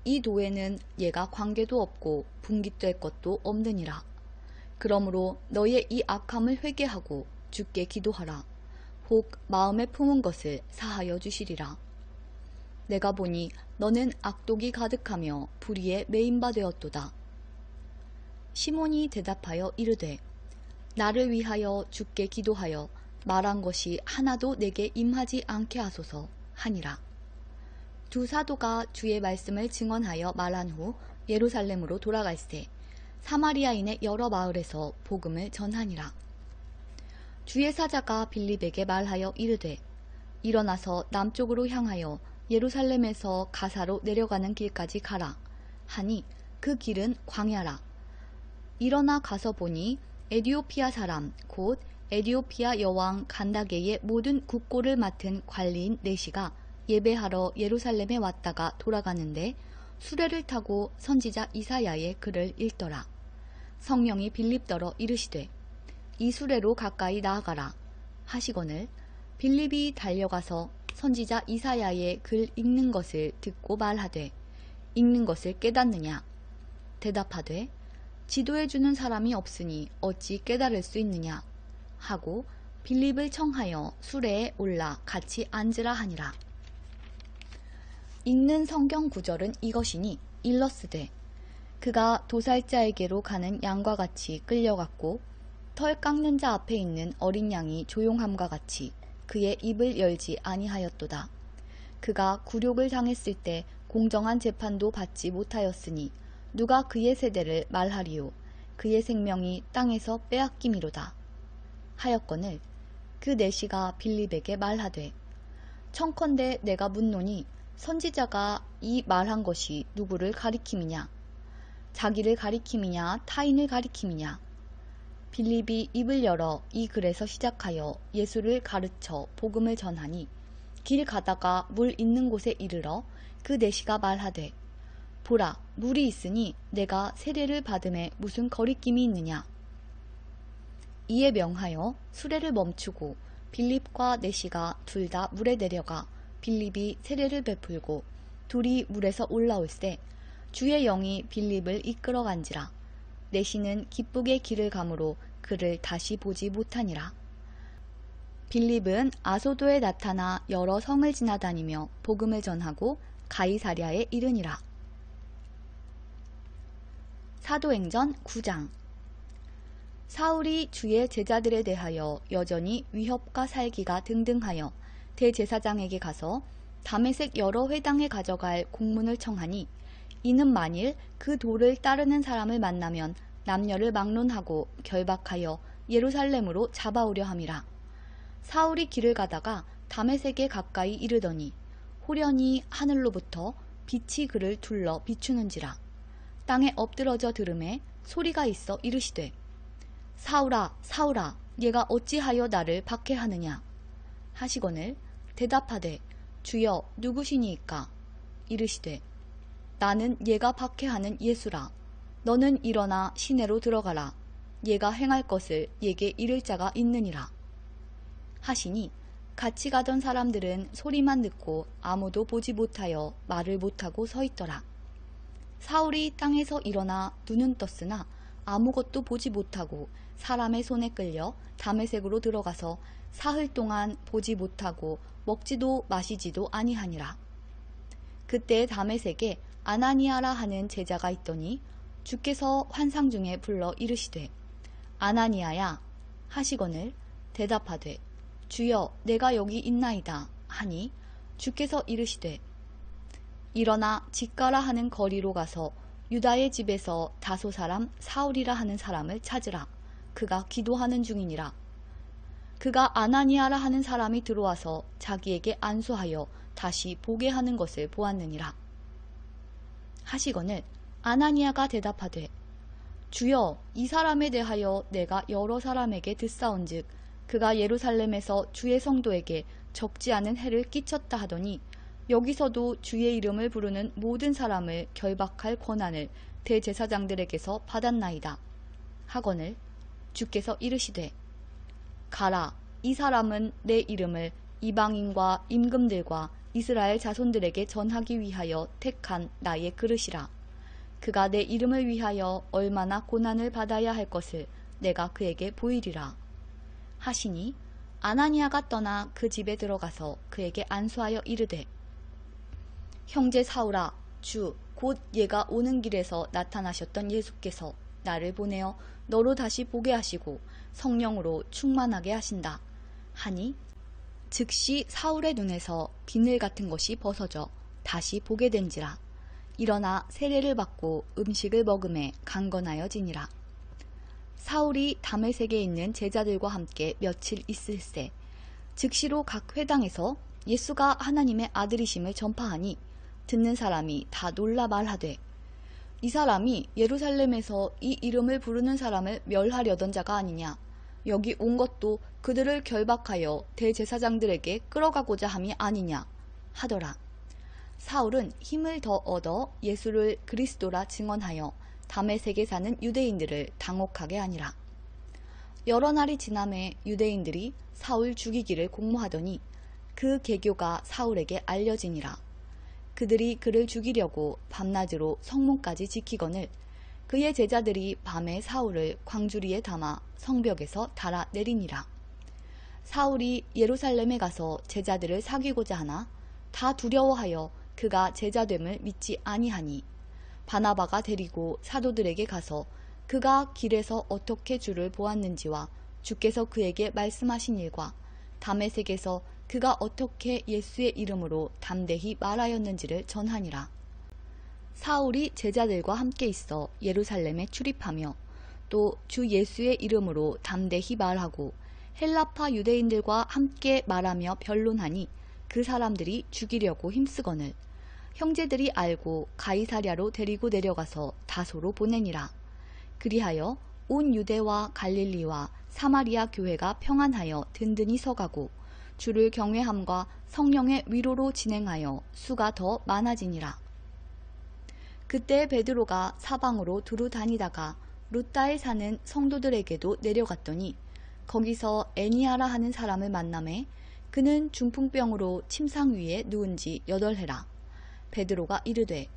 S1: 이 도에는 얘가 관계도 없고 분깃될 것도 없느니라. 그러므로 너의 이 악함을 회개하고 주께 기도하라. 혹 마음에 품은 것을 사하여 주시리라. 내가 보니 너는 악독이 가득하며 불의에 매인바 되었도다. 시몬이 대답하여 이르되 나를 위하여 주께 기도하여 말한 것이 하나도 내게 임하지 않게 하소서 하니라. 두 사도가 주의 말씀을 증언하여 말한 후 예루살렘으로 돌아갈새 사마리아인의 여러 마을에서 복음을 전하니라. 주의 사자가 빌립에게 말하여 이르되 일어나서 남쪽으로 향하여 예루살렘에서 가사로 내려가는 길까지 가라 하니 그 길은 광야라. 일어나 가서 보니 에디오피아 사람 곧 에디오피아 여왕 간다게의 모든 국고를 맡은 관리인 네시가 예배하러 예루살렘에 왔다가 돌아가는데 수레를 타고 선지자 이사야의 글을 읽더라. 성령이 빌립더러 이르시되 이 수레로 가까이 나아가라 하시거늘 빌립이 달려가서 선지자 이사야의 글 읽는 것을 듣고 말하되 읽는 것을 깨닫느냐 대답하되 지도해주는 사람이 없으니 어찌 깨달을 수 있느냐 하고 빌립을 청하여 수레에 올라 같이 앉으라 하니라. 읽는 성경 구절은 이것이니 일러스되 그가 도살자에게로 가는 양과 같이 끌려갔고 털 깎는 자 앞에 있는 어린 양이 조용함과 같이 그의 입을 열지 아니하였도다. 그가 굴욕을 당했을 때 공정한 재판도 받지 못하였으니 누가 그의 세대를 말하리요. 그의 생명이 땅에서 빼앗김이로다. 하였거늘 그 내시가 빌립에게 말하되 청컨대 내가 묻노니 선지자가 이 말한 것이 누구를 가리킴이냐? 자기를 가리킴이냐 타인을 가리킴이냐? 빌립이 입을 열어 이 글에서 시작하여 예수를 가르쳐 복음을 전하니 길 가다가 물 있는 곳에 이르러 그 내시가 말하되 보라 물이 있으니 내가 세례를 받음에 무슨 거리낌이 있느냐? 이에 명하여 수레를 멈추고 빌립과 내시가 둘 다 물에 내려가 빌립이 세례를 베풀고 둘이 물에서 올라올세 주의 영이 빌립을 이끌어간지라. 내시는 기쁘게 길을 가므로 그를 다시 보지 못하니라. 빌립은 아소도에 나타나 여러 성을 지나다니며 복음을 전하고 가이사랴에 이르니라. 사도행전 9장. 사울이 주의 제자들에 대하여 여전히 위협과 살기가 등등하여 대제사장에게 가서 다메섹 여러 회당에 가져갈 공문을 청하니 이는 만일 그 도를 따르는 사람을 만나면 남녀를 막론하고 결박하여 예루살렘으로 잡아오려 함이라. 사울이 길을 가다가 다메섹에 가까이 이르더니 호련히 하늘로부터 빛이 그를 둘러 비추는지라. 땅에 엎드러져 들음에 소리가 있어 이르시되 사울아 사울아 얘가 어찌하여 나를 박해하느냐 하시거늘 대답하되 주여 누구시니이까? 이르시되 나는 얘가 박해하는 예수라. 너는 일어나 시내로 들어가라. 얘가 행할 것을 얘게 이를 자가 있느니라. 하시니 같이 가던 사람들은 소리만 듣고 아무도 보지 못하여 말을 못하고 서 있더라. 사울이 땅에서 일어나 눈은 떴으나 아무것도 보지 못하고 사람의 손에 끌려 다메섹으로 들어가서 사흘 동안 보지 못하고 먹지도 마시지도 아니하니라. 그때 다메섹에 아나니아라 하는 제자가 있더니 주께서 환상 중에 불러 이르시되 아나니아야 하시거늘 대답하되 주여 내가 여기 있나이다 하니 주께서 이르시되 일어나 직가라 하는 거리로 가서 유다의 집에서 다소 사람 사울이라 하는 사람을 찾으라. 그가 기도하는 중이니라. 그가 아나니아라 하는 사람이 들어와서 자기에게 안수하여 다시 보게 하는 것을 보았느니라. 하시거늘 아나니아가 대답하되 주여 이 사람에 대하여 내가 여러 사람에게 듣사온즉 그가 예루살렘에서 주의 성도에게 적지 않은 해를 끼쳤다 하더니 여기서도 주의 이름을 부르는 모든 사람을 결박할 권한을 대제사장들에게서 받았나이다. 하거늘 주께서 이르시되 가라 이 사람은 내 이름을 이방인과 임금들과 이스라엘 자손들에게 전하기 위하여 택한 나의 그릇이라. 그가 내 이름을 위하여 얼마나 고난을 받아야 할 것을 내가 그에게 보이리라. 하시니 아나니아가 떠나 그 집에 들어가서 그에게 안수하여 이르되 형제 사울아 주 곧 얘가 오는 길에서 나타나셨던 예수께서 나를 보내어 너로 다시 보게 하시고 성령으로 충만하게 하신다 하니 즉시 사울의 눈에서 비늘 같은 것이 벗어져 다시 보게 된지라. 일어나 세례를 받고 음식을 먹음에 강건하여지니라. 사울이 다메섹에 있는 제자들과 함께 며칠 있을새 즉시로 각 회당에서 예수가 하나님의 아들이심을 전파하니 듣는 사람이 다 놀라 말하되 이 사람이 예루살렘에서 이 이름을 부르는 사람을 멸하려던 자가 아니냐. 여기 온 것도 그들을 결박하여 대제사장들에게 끌어가고자 함이 아니냐 하더라. 사울은 힘을 더 얻어 예수를 그리스도라 증언하여 다메섹에 사는 유대인들을 당혹하게 하니라. 여러 날이 지남에 유대인들이 사울 죽이기를 공모하더니 그 계교가 사울에게 알려지니라. 그들이 그를 죽이려고 밤낮으로 성문까지 지키거늘 그의 제자들이 밤에 사울을 광주리에 담아 성벽에서 달아 내리니라. 사울이 예루살렘에 가서 제자들을 사귀고자 하나 다 두려워하여 그가 제자됨을 믿지 아니하니 바나바가 데리고 사도들에게 가서 그가 길에서 어떻게 주를 보았는지와 주께서 그에게 말씀하신 일과 다메섹에서 그가 어떻게 예수의 이름으로 담대히 말하였는지를 전하니라. 사울이 제자들과 함께 있어 예루살렘에 출입하며 또 주 예수의 이름으로 담대히 말하고 헬라파 유대인들과 함께 말하며 변론하니 그 사람들이 죽이려고 힘쓰거늘 형제들이 알고 가이사랴로 데리고 내려가서 다소로 보내니라. 그리하여 온 유대와 갈릴리와 사마리아 교회가 평안하여 든든히 서가고 주를 경외함과 성령의 위로로 진행하여 수가 더 많아지니라. 그때 베드로가 사방으로 두루 다니다가 루따에 사는 성도들에게도 내려갔더니 거기서 애니아라 하는 사람을 만나매 그는 중풍병으로 침상 위에 누운 지 8해라. 베드로가 이르되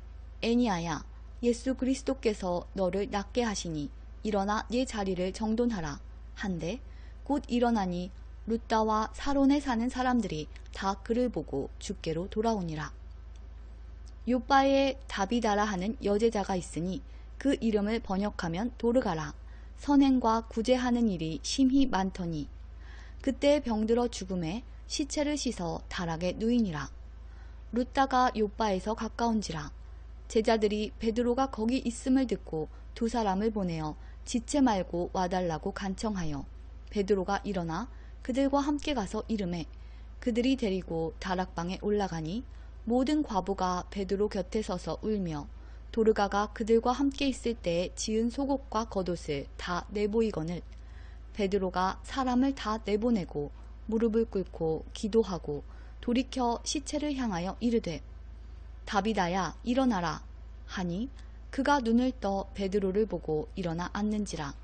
S1: 애니아야 예수 그리스도께서 너를 낫게 하시니 일어나 네 자리를 정돈하라 한데 곧 일어나니 루따와 사론에 사는 사람들이 다 그를 보고 주께로 돌아오니라. 요빠에 다비다라 하는 여제자가 있으니 그 이름을 번역하면 도르가라. 선행과 구제하는 일이 심히 많더니 그때 병들어 죽음에 시체를 씻어 다락에 누이니라. 루따가 요빠에서 가까운지라. 제자들이 베드로가 거기 있음을 듣고 2 사람을 보내어 지체 말고 와달라고 간청하여 베드로가 일어나 그들과 함께 가서 이르매 그들이 데리고 다락방에 올라가니 모든 과부가 베드로 곁에 서서 울며 도르가가 그들과 함께 있을 때에 지은 속옷과 겉옷을 다 내보이거늘 베드로가 사람을 다 내보내고 무릎을 꿇고 기도하고 돌이켜 시체를 향하여 이르되 다비다야 일어나라 하니 그가 눈을 떠 베드로를 보고 일어나 앉는지라.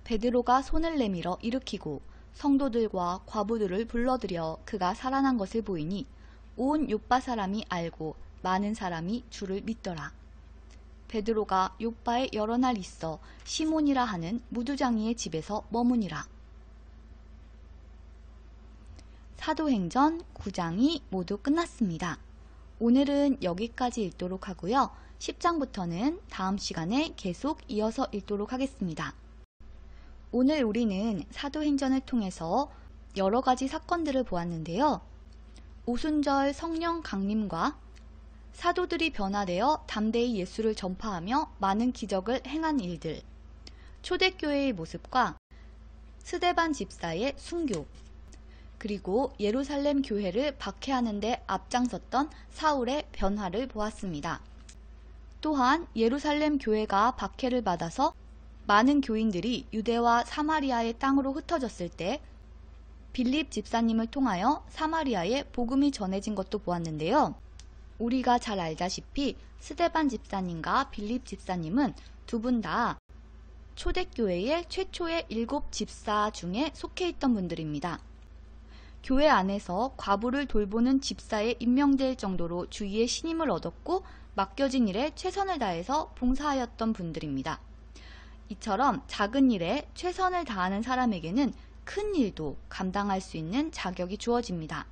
S1: 베드로가 손을 내밀어 일으키고 성도들과 과부들을 불러들여 그가 살아난 것을 보이니 온 요빠 사람이 알고 많은 사람이 주를 믿더라. 베드로가 요빠에 여러 날 있어 시몬이라 하는 무두장이의 집에서 머무니라. 사도행전 9장이 모두 끝났습니다. 오늘은 여기까지 읽도록 하고요. 10장부터는 다음 시간에 계속 이어서 읽도록 하겠습니다. 오늘 우리는 사도행전을 통해서 여러 가지 사건들을 보았는데요. 오순절 성령 강림과 사도들이 변화되어 담대히 예수를 전파하며 많은 기적을 행한 일들, 초대교회의 모습과 스데반 집사의 순교, 그리고 예루살렘 교회를 박해하는 데 앞장섰던 사울의 변화를 보았습니다. 또한 예루살렘 교회가 박해를 받아서 많은 교인들이 유대와 사마리아의 땅으로 흩어졌을 때 빌립 집사님을 통하여 사마리아에 복음이 전해진 것도 보았는데요. 우리가 잘 알다시피 스데반 집사님과 빌립 집사님은 두 분 다 초대교회의 최초의 7 집사 중에 속해 있던 분들입니다. 교회 안에서 과부를 돌보는 집사에 임명될 정도로 주위의 신임을 얻었고 맡겨진 일에 최선을 다해서 봉사하였던 분들입니다. 이처럼 작은 일에 최선을 다하는 사람에게는 큰 일도 감당할 수 있는 자격이 주어집니다.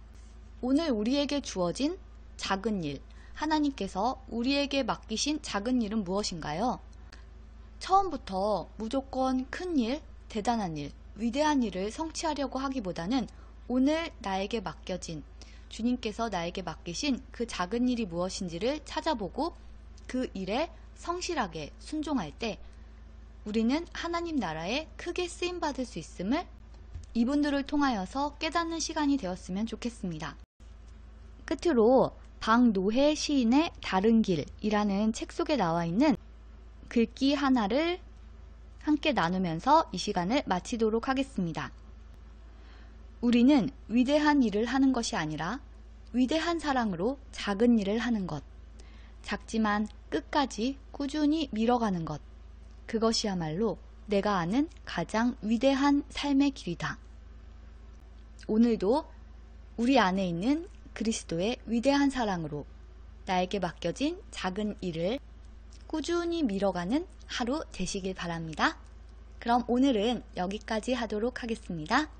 S1: 오늘 우리에게 주어진 작은 일, 하나님께서 우리에게 맡기신 작은 일은 무엇인가요? 처음부터 무조건 큰 일, 대단한 일, 위대한 일을 성취하려고 하기보다는 오늘 나에게 맡겨진, 주님께서 나에게 맡기신 그 작은 일이 무엇인지를 찾아보고 그 일에 성실하게 순종할 때 우리는 하나님 나라에 크게 쓰임받을 수 있음을 이분들을 통하여서 깨닫는 시간이 되었으면 좋겠습니다. 끝으로 박노해 시인의 다른 길이라는 책 속에 나와 있는 글귀 하나를 함께 나누면서 이 시간을 마치도록 하겠습니다. 우리는 위대한 일을 하는 것이 아니라 위대한 사랑으로 작은 일을 하는 것, 작지만 끝까지 꾸준히 밀어가는 것, 그것이야말로 내가 아는 가장 위대한 삶의 길이다. 오늘도 우리 안에 있는 그리스도의 위대한 사랑으로 나에게 맡겨진 작은 일을 꾸준히 밀어가는 하루 되시길 바랍니다. 그럼 오늘은 여기까지 하도록 하겠습니다.